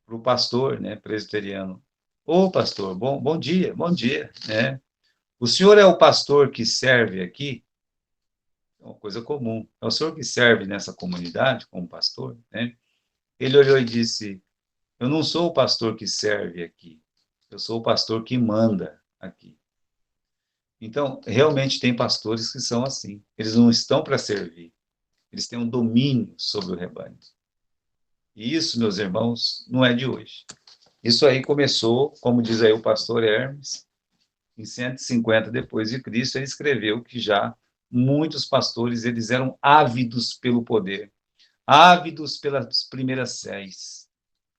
para o pastor, né, presbiteriano: ô pastor, bom dia, né? O senhor é o pastor que serve aqui? É uma coisa comum. É o senhor que serve nessa comunidade como pastor, né? Ele olhou e disse: eu não sou o pastor que serve aqui, eu sou o pastor que manda aqui. Então, realmente tem pastores que são assim. Eles não estão para servir, eles têm um domínio sobre o rebanho. E isso, meus irmãos, não é de hoje. Isso aí começou, como diz aí o pastor Hermes, em 150 depois de Cristo, ele escreveu que já muitos pastores eles eram ávidos pelo poder, ávidos pelas primeiras séries,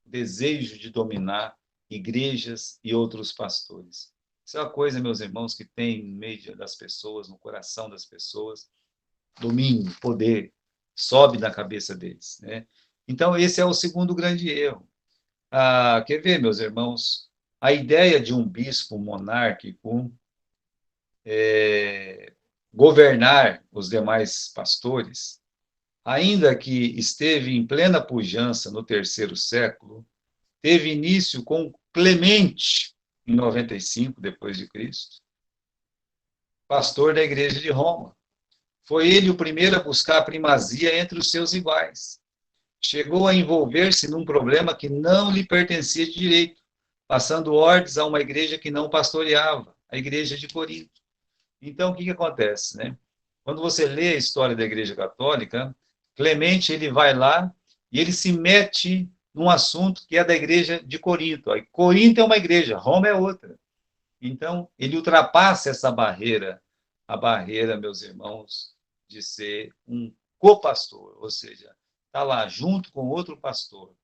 desejo de dominar igrejas e outros pastores. Isso é uma coisa, meus irmãos, que tem no meio das pessoas, no coração das pessoas, domínio, poder, sobe na cabeça deles, né? Então, esse é o segundo grande erro. Quer ver, meus irmãos? A ideia de um bispo monárquico governar os demais pastores, ainda que esteve em plena pujança no terceiro século, teve início com Clemente, em 95 depois de Cristo, pastor da igreja de Roma. Foi ele o primeiro a buscar a primazia entre os seus iguais. Chegou a envolver-se num problema que não lhe pertencia de direito, passando ordens a uma igreja que não pastoreava, a igreja de Corinto. Então, o que acontece, né? Quando você lê a história da Igreja Católica, Clemente ele vai lá e ele se mete num assunto que é da Igreja de Corinto. Aí, Corinto é uma igreja, Roma é outra. Então, ele ultrapassa essa barreira, a barreira, meus irmãos, de ser um copastor, ou seja, está lá junto com outro pastor,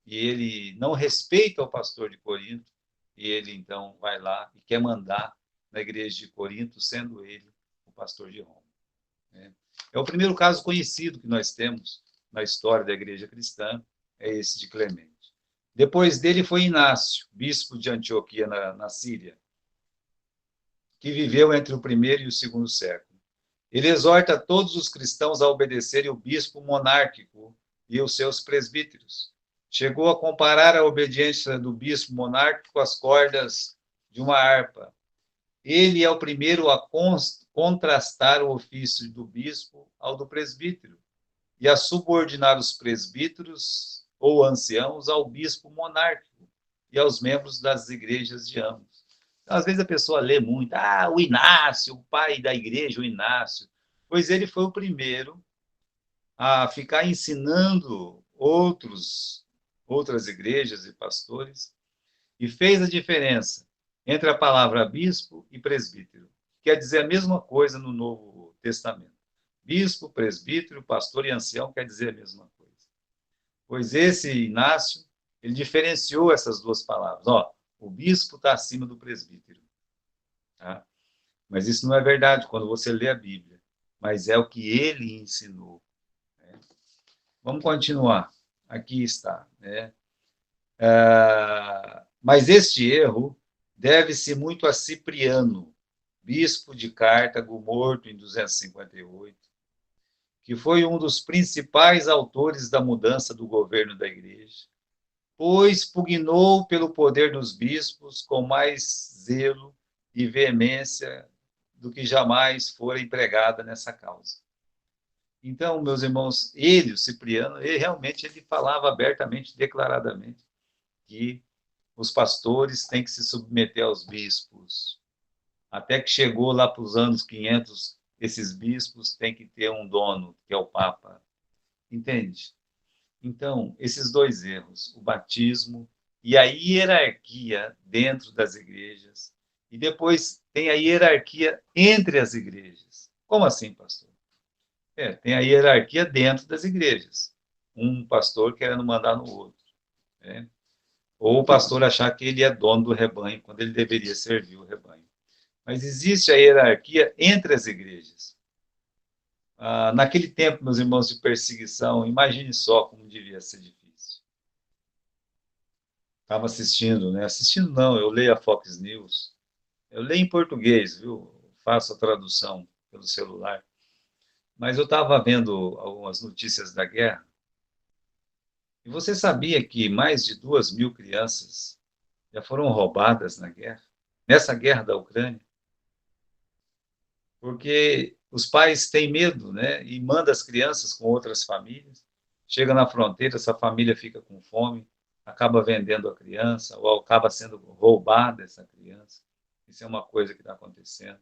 e ele não respeita o pastor de Corinto, e ele então vai lá e quer mandar na igreja de Corinto, sendo ele o pastor de Roma. É o primeiro caso conhecido que nós temos na história da igreja cristã, é esse de Clemente. Depois dele foi Inácio, bispo de Antioquia, na Síria, que viveu entre o primeiro e o segundo século. Ele exorta todos os cristãos a obedecerem o bispo monárquico e os seus presbíteros. Chegou a comparar a obediência do bispo monárquico às cordas de uma harpa. Ele é o primeiro a contrastar o ofício do bispo ao do presbítero e a subordinar os presbíteros ou anciãos ao bispo monárquico e aos membros das igrejas de ambos. Então, às vezes a pessoa lê muito, o Inácio, o pai da igreja, o Inácio, pois ele foi o primeiro a ficar ensinando outras igrejas e pastores, e fez a diferença entre a palavra bispo e presbítero. Quer dizer a mesma coisa no Novo Testamento. Bispo, presbítero, pastor e ancião quer dizer a mesma coisa. Pois esse Inácio, ele diferenciou essas duas palavras. O bispo está acima do presbítero. Tá? Mas isso não é verdade quando você lê a Bíblia. Mas é o que ele ensinou. Né? Vamos continuar. Aqui está. Né? Mas este erro deve-se muito a Cipriano, bispo de Cartago, morto em 258, que foi um dos principais autores da mudança do governo da igreja, pois pugnou pelo poder dos bispos com mais zelo e veemência do que jamais fora empregada nessa causa. Então, meus irmãos, ele, o Cipriano, ele falava abertamente, declaradamente, que os pastores têm que se submeter aos bispos. Até que chegou lá para os anos 500, esses bispos têm que ter um dono, que é o Papa. Entende? Então, esses dois erros, o batismo e a hierarquia dentro das igrejas, e depois tem a hierarquia entre as igrejas. Como assim, pastor? Tem a hierarquia dentro das igrejas. Um pastor querendo mandar no outro. Né? Ou o pastor achar que ele é dono do rebanho, quando ele deveria servir o rebanho. Mas existe a hierarquia entre as igrejas. Naquele tempo, meus irmãos, de perseguição, imagine só como devia ser difícil. Estava assistindo, né? Assistindo não, eu leio a Fox News. Eu leio em português, viu? Faço a tradução pelo celular. Mas eu estava vendo algumas notícias da guerra. E você sabia que mais de 2.000 crianças já foram roubadas na guerra? Nessa guerra da Ucrânia? Porque os pais têm medo, né? E mandam as crianças com outras famílias. Chega na fronteira, essa família fica com fome, acaba vendendo a criança, ou acaba sendo roubada essa criança. Isso é uma coisa que está acontecendo.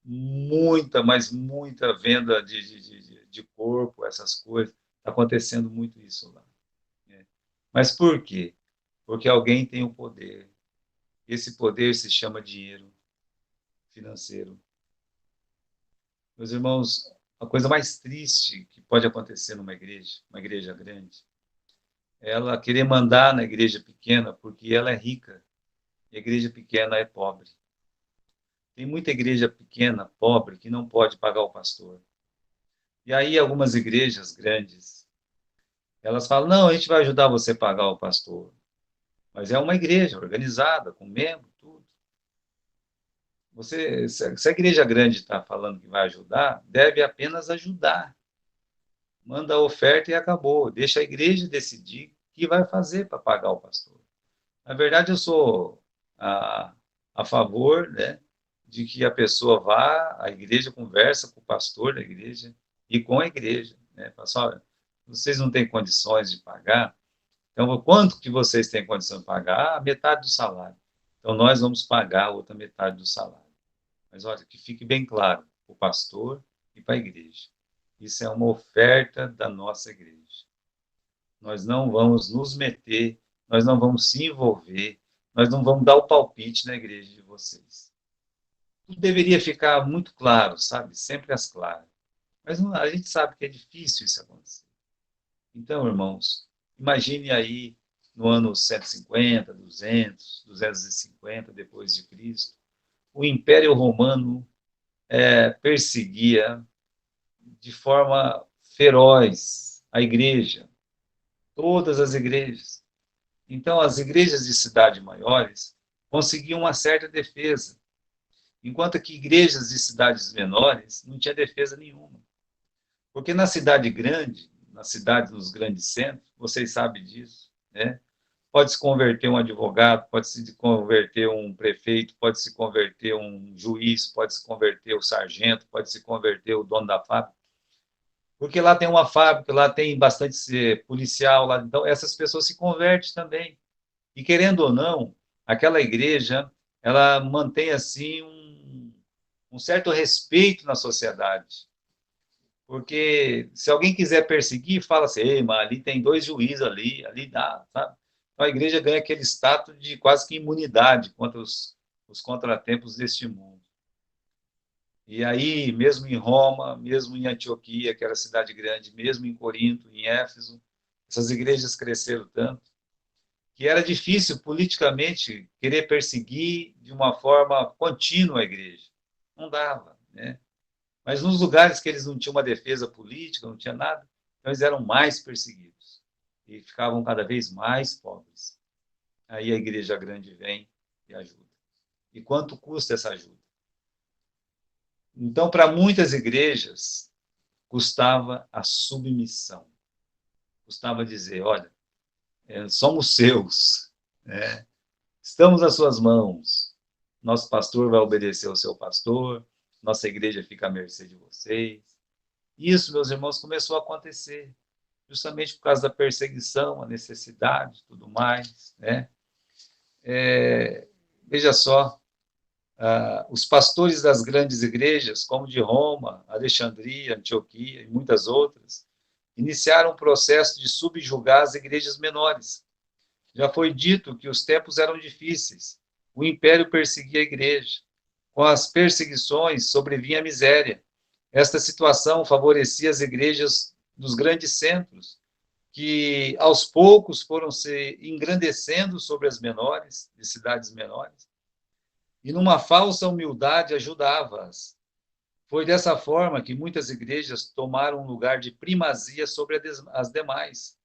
Muita, mas muita venda de corpo, essas coisas. Está acontecendo muito isso lá. Né? Mas por quê? Porque alguém tem o poder. Esse poder se chama dinheiro financeiro. Meus irmãos, a coisa mais triste que pode acontecer numa uma igreja grande, é ela querer mandar na igreja pequena porque ela é rica e a igreja pequena é pobre. Tem muita igreja pequena, pobre, que não pode pagar o pastor. E aí algumas igrejas grandes, elas falam, não, a gente vai ajudar você a pagar o pastor. Mas é uma igreja organizada, com membro, tudo. Se a igreja grande está falando que vai ajudar, deve apenas ajudar. Manda a oferta e acabou. Deixa a igreja decidir o que vai fazer para pagar o pastor. Na verdade, eu sou a favor, né, de que a pessoa vá à igreja, conversa com o pastor da igreja e com a igreja. Né, fala assim, olha, vocês não têm condições de pagar, Então, quanto que vocês têm condição de pagar? Ah, metade do salário. Então, nós vamos pagar a outra metade do salário. Mas, olha, que fique bem claro, para o pastor e para a igreja. Isso é uma oferta da nossa igreja. Nós não vamos nos meter, nós não vamos se envolver, nós não vamos dar o palpite na igreja de vocês. Tudo deveria ficar muito claro, sabe? Sempre às claras. Mas a gente sabe que é difícil isso acontecer. Então, irmãos, imagine aí no ano 150, 200, 250 depois de Cristo, o Império Romano perseguia de forma feroz a igreja, todas as igrejas. Então, as igrejas de cidades maiores conseguiam uma certa defesa, enquanto que igrejas de cidades menores não tinha defesa nenhuma. Porque na cidade grande, na cidade dos grandes centros, vocês sabem disso, né? Pode se converter um advogado, pode se converter um prefeito, pode se converter um juiz, pode se converter o sargento, pode se converter o dono da fábrica. Porque lá tem uma fábrica, lá tem bastante policial, lá, então essas pessoas se convertem também. E querendo ou não, aquela igreja, ela mantém assim um certo respeito na sociedade. Porque se alguém quiser perseguir, fala assim, ei, mas ali tem dois juízes ali dá, sabe? Então a igreja ganha aquele status de quase que imunidade contra os contratempos deste mundo. E aí, mesmo em Roma, mesmo em Antioquia, que era cidade grande, mesmo em Corinto, em Éfeso, essas igrejas cresceram tanto que era difícil politicamente querer perseguir de uma forma contínua a igreja. Não dava, né? Mas nos lugares que eles não tinham uma defesa política, não tinha nada, então eles eram mais perseguidos e ficavam cada vez mais pobres. Aí a igreja grande vem e ajuda. E quanto custa essa ajuda? Então, para muitas igrejas, custava a submissão. Custava dizer, olha, somos seus, né? Estamos nas suas mãos. Nosso pastor vai obedecer ao seu pastor, nossa igreja fica à mercê de vocês. Isso, meus irmãos, começou a acontecer, justamente por causa da perseguição, a necessidade, tudo mais, né? Veja só, os pastores das grandes igrejas, como de Roma, Alexandria, Antioquia e muitas outras, iniciaram um processo de subjugar as igrejas menores. Já foi dito que os tempos eram difíceis. O império perseguia a igreja. Com as perseguições sobrevinha a miséria. Esta situação favorecia as igrejas dos grandes centros, que aos poucos foram se engrandecendo sobre as menores, de cidades menores, e numa falsa humildade ajudava-as. Foi dessa forma que muitas igrejas tomaram um lugar de primazia sobre as demais.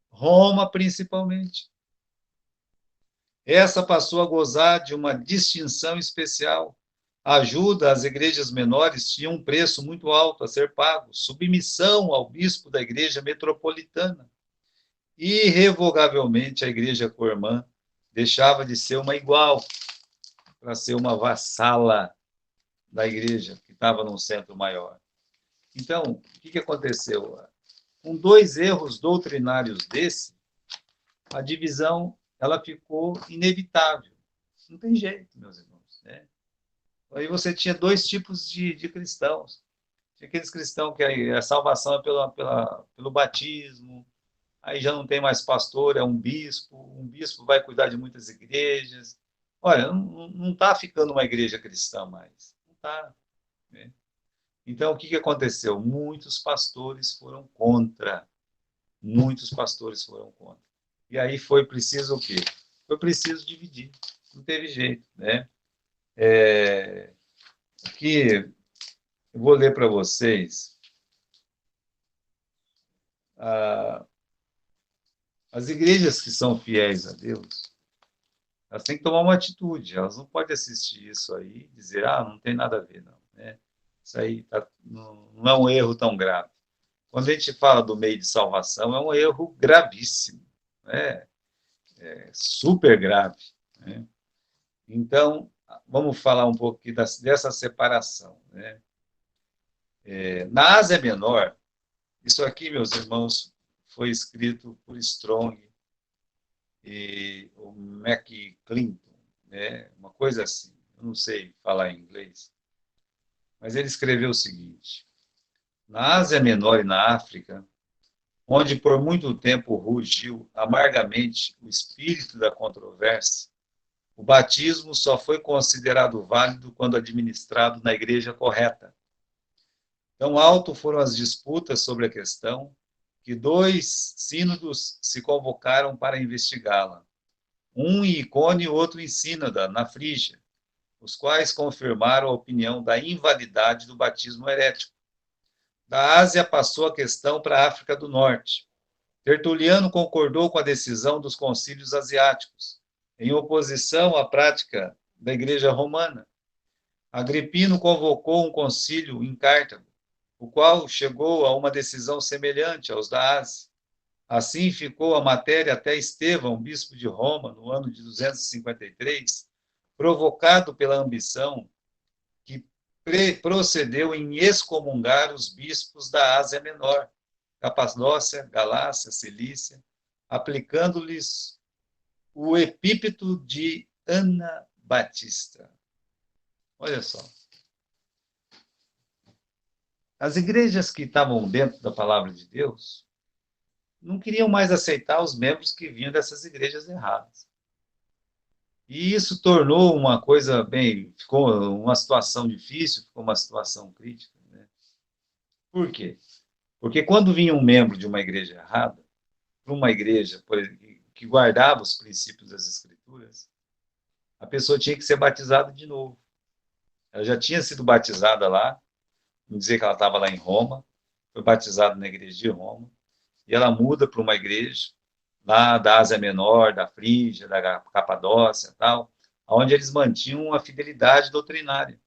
Roma, principalmente. Essa passou a gozar de uma distinção especial. A ajuda às igrejas menores tinha um preço muito alto a ser pago, submissão ao bispo da igreja metropolitana. Irrevogavelmente, a igreja co-irmã deixava de ser uma igual para ser uma vassala da igreja, que estava num centro maior. Então, o que aconteceu? Com dois erros doutrinários desse, a divisão ela ficou inevitável. Não tem jeito, meus irmãos. Né? Aí você tinha dois tipos de cristãos. Tinha aqueles cristãos que a salvação é pelo batismo, aí já não tem mais pastor, é um bispo vai cuidar de muitas igrejas. Olha, não está ficando uma igreja cristã mais. Não está. Né? Então, o que aconteceu? Muitos pastores foram contra. Muitos pastores foram contra. E aí foi preciso o quê? Foi preciso dividir. Não teve jeito, né? Aqui, eu vou ler para vocês. As igrejas que são fiéis a Deus, elas têm que tomar uma atitude. Elas não podem assistir isso aí e dizer, não tem nada a ver, não. Né? Isso aí não é um erro tão grave. Quando a gente fala do meio de salvação, é um erro gravíssimo. Né? É super grave. Né? Então, vamos falar um pouco aqui dessa separação. Né? Na Ásia Menor, isso aqui, meus irmãos, foi escrito por Strong, e o McClinton, né? Uma coisa assim, eu não sei falar em inglês, mas ele escreveu o seguinte: na Ásia Menor e na África, onde por muito tempo rugiu amargamente o espírito da controvérsia, o batismo só foi considerado válido quando administrado na igreja correta. Tão alto foram as disputas sobre a questão que dois sínodos se convocaram para investigá-la. Um em Icônio e outro em Sínada, na Frígia, os quais confirmaram a opinião da invalidade do batismo herético. Da Ásia passou a questão para a África do Norte. Tertuliano concordou com a decisão dos concílios asiáticos, em oposição à prática da Igreja Romana. Agripino convocou um concílio em Cartago, o qual chegou a uma decisão semelhante aos da Ásia. Assim ficou a matéria até Estevão, bispo de Roma, no ano de 253, provocado pela ambição que procedeu em excomungar os bispos da Ásia Menor, Capadócia, Galácia, Cilícia, aplicando-lhes o epípeto de Anabatista. Olha só. As igrejas que estavam dentro da palavra de Deus não queriam mais aceitar os membros que vinham dessas igrejas erradas. E isso tornou uma coisa bem, ficou uma situação difícil, ficou uma situação crítica, né? Por quê? Porque quando vinha um membro de uma igreja errada, para uma igreja que guardava os princípios das Escrituras, a pessoa tinha que ser batizada de novo. Ela já tinha sido batizada lá, vamos dizer que ela estava lá em Roma, foi batizada na igreja de Roma, e ela muda para uma igreja lá da Ásia Menor, da Frígia, da Capadócia, tal, onde eles mantinham a fidelidade doutrinária.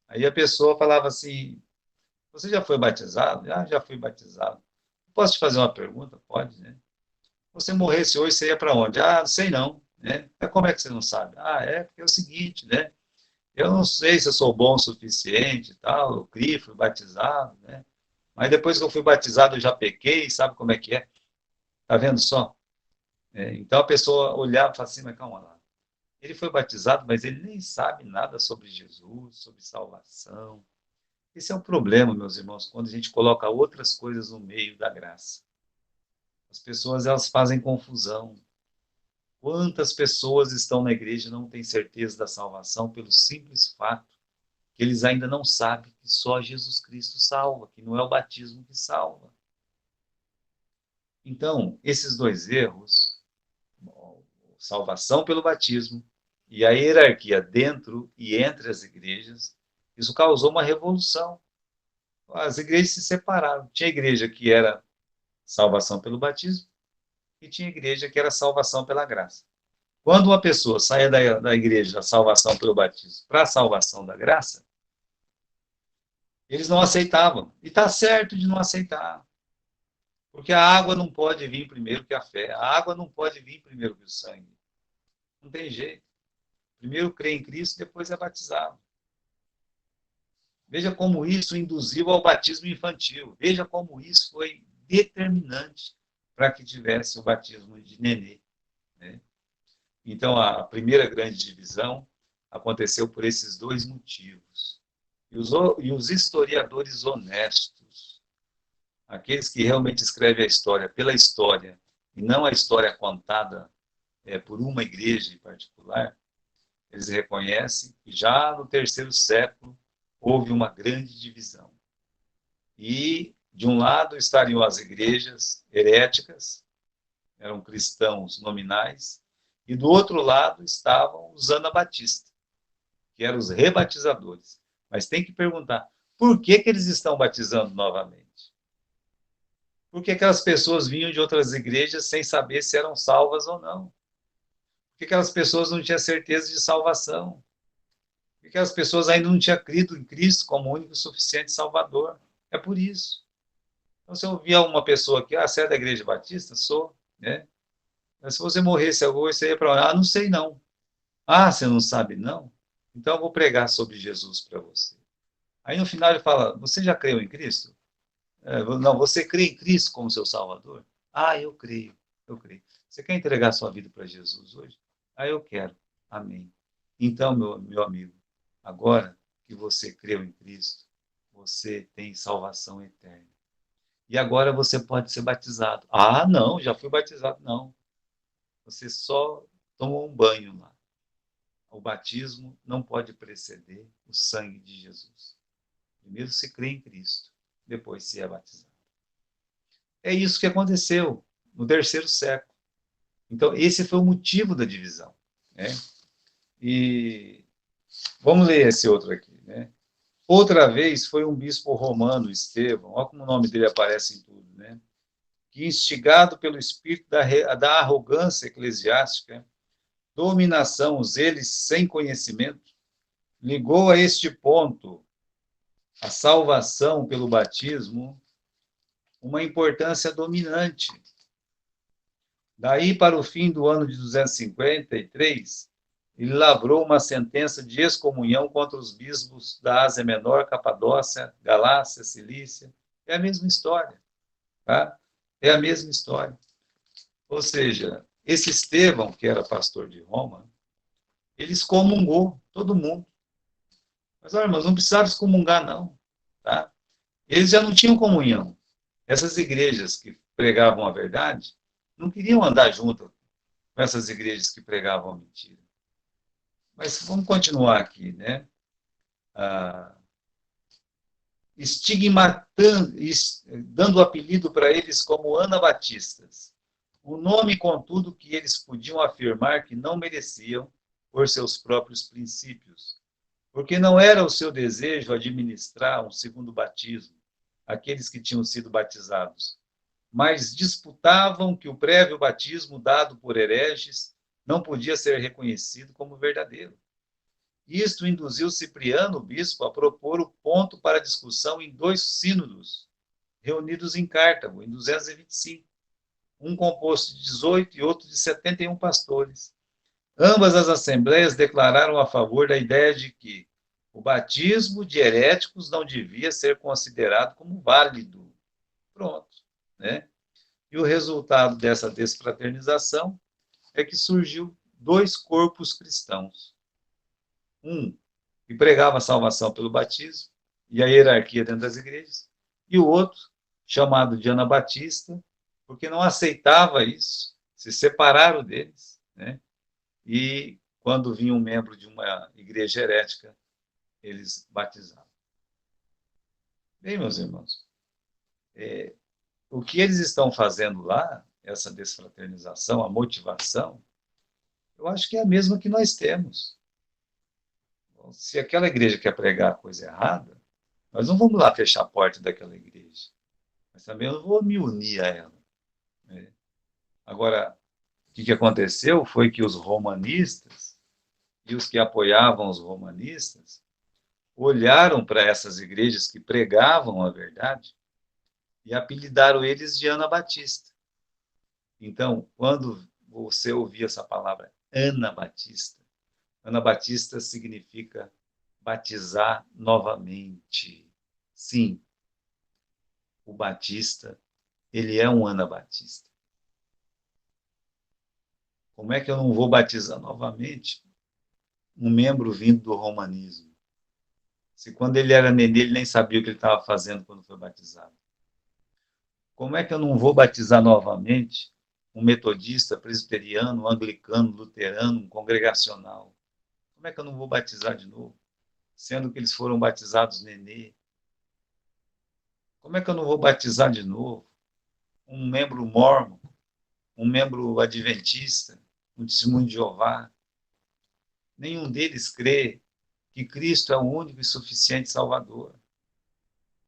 Aí a pessoa falava assim: você já foi batizado? Ah, já fui batizado. Posso te fazer uma pergunta? Pode, né? Você morresse hoje, você ia para onde? Ah, não sei não, né? Como é que você não sabe? Ah, porque é o seguinte, né? Eu não sei se eu sou bom o suficiente e tal, eu criei, fui batizado, né? Mas depois que eu fui batizado, eu já pequei, sabe como é que é? Tá vendo só? Então a pessoa olhava e falava assim, mas calma lá. Ele foi batizado, mas ele nem sabe nada sobre Jesus, sobre salvação. Esse é o problema, meus irmãos, quando a gente coloca outras coisas no meio da graça. As pessoas, elas fazem confusão. Quantas pessoas estão na igreja e não têm certeza da salvação pelo simples fato que eles ainda não sabem que só Jesus Cristo salva, que não é o batismo que salva. Então, esses dois erros, salvação pelo batismo e a hierarquia dentro e entre as igrejas, isso causou uma revolução. As igrejas se separaram. Tinha igreja que era salvação pelo batismo e tinha igreja que era salvação pela graça. Quando uma pessoa saia da igreja da salvação pelo batismo para a salvação da graça, eles não aceitavam. E está certo de não aceitar. Porque a água não pode vir primeiro que a fé. A água não pode vir primeiro que o sangue. Não tem jeito. Primeiro crê em Cristo, depois é batizado. Veja como isso induziu ao batismo infantil. Veja como isso foi determinante para que tivesse o batismo de nenê, né? Então, a primeira grande divisão aconteceu por esses dois motivos. E os historiadores honestos, aqueles que realmente escrevem a história pela história, e não a história contada por uma igreja em particular, eles reconhecem que já no terceiro século houve uma grande divisão. E, de um lado, estariam as igrejas heréticas, eram cristãos nominais, e do outro lado estavam os anabatistas, que eram os rebatizadores. Mas tem que perguntar, por que eles estão batizando novamente? Porque aquelas pessoas vinham de outras igrejas sem saber se eram salvas ou não. Porque aquelas pessoas não tinham certeza de salvação. Porque aquelas pessoas ainda não tinham crido em Cristo como único e suficiente Salvador. É por isso. Então, se eu via uma pessoa aqui, você é da igreja batista? Sou, né? Mas se você morresse agora, você ia para onde? Ah, não sei não. Ah, você não sabe não? Então eu vou pregar sobre Jesus para você. Aí no final ele fala, você já creu em Cristo? Não, você crê em Cristo como seu Salvador? Ah, eu creio. eu creio. Você quer entregar sua vida para Jesus hoje? Ah, eu quero. Amém. Então, meu amigo, agora que você creu em Cristo, você tem salvação eterna. E agora você pode ser batizado. Ah, não, já fui batizado. Não. Você só tomou um banho lá. O batismo não pode preceder o sangue de Jesus. Primeiro se crê em Cristo, depois se é batizado. É isso que aconteceu no terceiro século. Então, esse foi o motivo da divisão. Né? E vamos ler esse outro aqui. Né? Outra vez foi um bispo romano, Estevão, olha como o nome dele aparece em tudo, né? Que, instigado pelo espírito da arrogância eclesiástica, dominação, os eles sem conhecimento, ligou a este ponto a salvação pelo batismo uma importância dominante. Daí, para o fim do ano de 253, ele lavrou uma sentença de excomunhão contra os bispos da Ásia Menor, Capadócia, Galácia, Cilícia. É a mesma história. Tá? É a mesma história. Ou seja, esse Estevão, que era pastor de Roma, ele excomungou todo mundo. Mas, olha, irmãos, não precisava excomungar, não. Tá? Eles já não tinham comunhão. Essas igrejas que pregavam a verdade não queriam andar junto com essas igrejas que pregavam a mentira. Mas vamos continuar aqui, né? Ah, estigmatando, dando apelido para eles como anabatistas. O nome, contudo, que eles podiam afirmar que não mereciam por seus próprios princípios, porque não era o seu desejo administrar um segundo batismo, aqueles que tinham sido batizados, mas disputavam que o prévio batismo dado por hereges não podia ser reconhecido como verdadeiro. Isto induziu Cipriano, o bispo, a propor o ponto para discussão em dois sínodos, reunidos em Cartago, em 225, um composto de 18 e outro de 71 pastores. Ambas as assembleias declararam a favor da ideia de que o batismo de heréticos não devia ser considerado como válido. Pronto, né? E o resultado dessa desfraternização é que surgiu dois corpos cristãos. Um que pregava a salvação pelo batismo e a hierarquia dentro das igrejas, e o outro, chamado de Anabatista, porque não aceitava isso, se separaram deles, né? E quando vinha um membro de uma igreja herética, eles batizavam. Bem, meus irmãos, o que eles estão fazendo lá, essa desfraternização, a motivação, eu acho que é a mesma que nós temos. Se aquela igreja quer pregar a coisa errada, nós não vamos lá fechar a porta daquela igreja. Mas também eu não vou me unir a ela. Né? Agora, o que aconteceu foi que os romanistas e os que apoiavam os romanistas olharam para essas igrejas que pregavam a verdade e apelidaram eles de Anabatista. Então, quando você ouvir essa palavra Anabatista significa batizar novamente. Sim, o batista, ele é um anabatista. Como é que eu não vou batizar novamente um membro vindo do romanismo? Se quando ele era nenê, ele nem sabia o que ele estava fazendo quando foi batizado. Como é que eu não vou batizar novamente um metodista, presbiteriano, anglicano, luterano, um congregacional? Como é que eu não vou batizar de novo? Sendo que eles foram batizados nenê. Como é que eu não vou batizar de novo um membro mórmon, um membro adventista, um testemunho de Jeová? Nenhum deles crê que Cristo é o único e suficiente Salvador.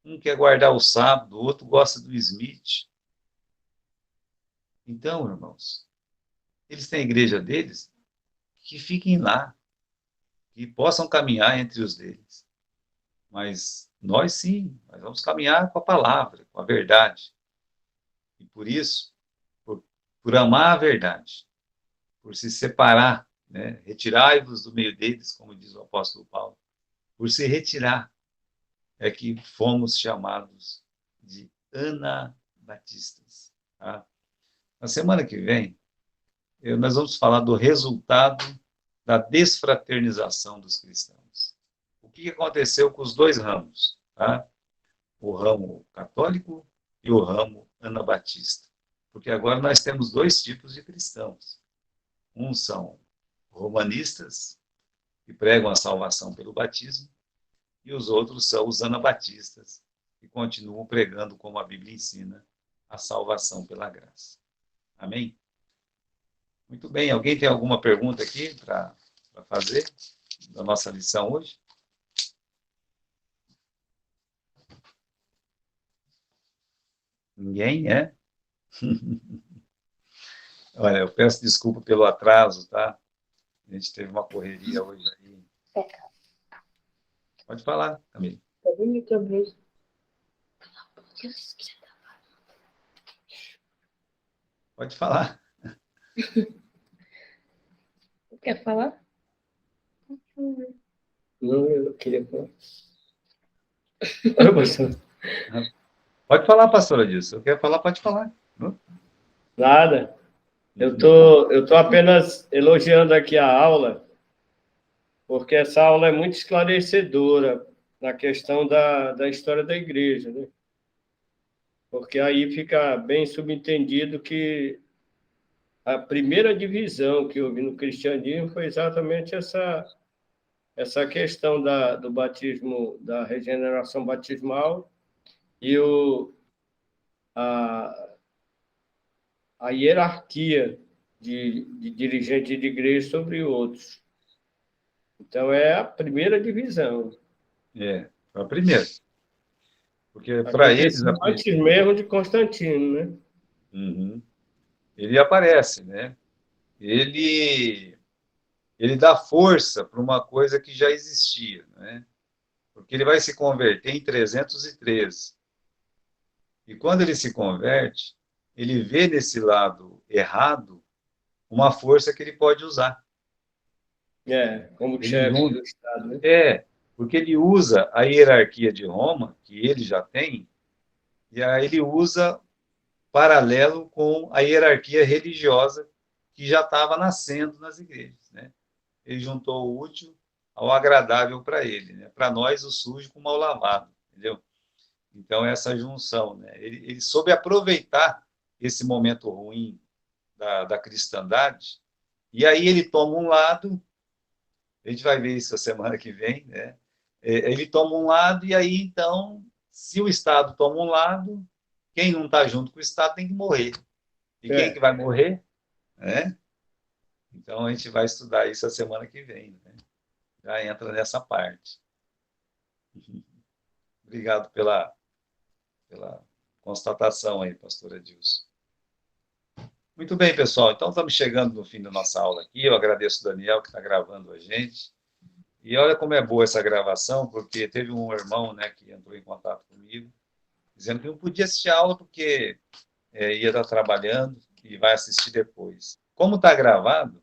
Um quer guardar o sábado, o outro gosta do Smith. Então, irmãos, eles têm a igreja deles, que fiquem lá, que possam caminhar entre os deles. Mas nós sim, nós vamos caminhar com a palavra, com a verdade. E por isso, por amar a verdade, por se separar, né? Retirai-vos do meio deles, como diz o apóstolo Paulo, por se retirar, é que fomos chamados de anabatistas. Tá? Na semana que vem, nós vamos falar do resultado da desfraternização dos cristãos. O que aconteceu com os dois ramos, tá? O ramo católico e o ramo anabatista. Porque agora nós temos dois tipos de cristãos. Uns são romanistas, que pregam a salvação pelo batismo, e os outros são os anabatistas, que continuam pregando, como a Bíblia ensina, a salvação pela graça. Amém? Muito bem. Alguém tem alguma pergunta aqui para fazer da nossa lição hoje? Ninguém, é? Olha, eu peço desculpa pelo atraso, tá? A gente teve uma correria hoje aí. Pode falar, Camila. Pode falar. Quer falar? Não, eu queria falar. Olha, pastor. Pode falar, pastora Dilson. Eu quero falar, pode falar. Nada. Eu tô apenas elogiando aqui a aula, porque essa aula é muito esclarecedora na questão da história da igreja, né? Porque aí fica bem subentendido que a primeira divisão que houve no cristianismo foi exatamente essa questão do batismo, da regeneração batismal e a hierarquia de dirigente de igreja sobre outros. Então, é a primeira divisão. É, foi a primeira. Porque para eles... Antes mesmo de Constantino, né? Uhum. Ele aparece, né? Ele dá força para uma coisa que já existia, né? Porque ele vai se converter em 313. E quando ele se converte, ele vê nesse lado errado uma força que ele pode usar. Como Ele chefe do Estado, né? Porque ele usa a hierarquia de Roma, que ele já tem, e aí ele usa paralelo com a hierarquia religiosa que já estava nascendo nas igrejas, né? Ele juntou o útil ao agradável para ele, né? Para nós, o sujo com o mal lavado, entendeu? Então, essa junção, né? Ele soube aproveitar esse momento ruim da cristandade, e aí ele toma um lado, a gente vai ver isso a semana que vem, né? Ele toma um lado, e aí, então, se o Estado toma um lado, quem não está junto com o Estado tem que morrer. E quem que vai morrer? Né? Então, a gente vai estudar isso a semana que vem, né? Já entra nessa parte. Obrigado pela constatação aí, pastora Dilson. Muito bem, pessoal. Então, estamos chegando no fim da nossa aula aqui. Eu agradeço o Daniel, que está gravando a gente. E olha como é boa essa gravação, porque teve um irmão, né, que entrou em contato comigo, dizendo que não podia assistir a aula porque ia estar trabalhando e vai assistir depois. Como está gravado,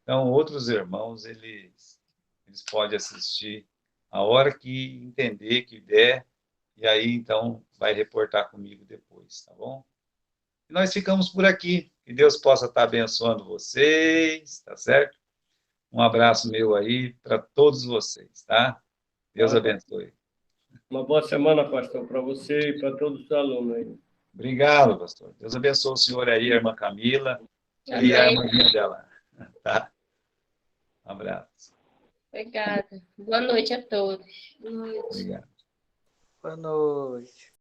então outros irmãos, eles podem assistir a hora que entender, que der, e aí, então, vai reportar comigo depois, tá bom? E nós ficamos por aqui. Que Deus possa estar abençoando vocês, tá certo? Um abraço meu aí para todos vocês, tá? Deus abençoe. Uma boa semana, pastor, para você e para todos os alunos aí. Obrigado, pastor. Deus abençoe o senhor aí, a irmã Camila, e a irmãzinha dela. Tá? Um abraço. Obrigada. Boa noite a todos. Obrigado. Boa noite.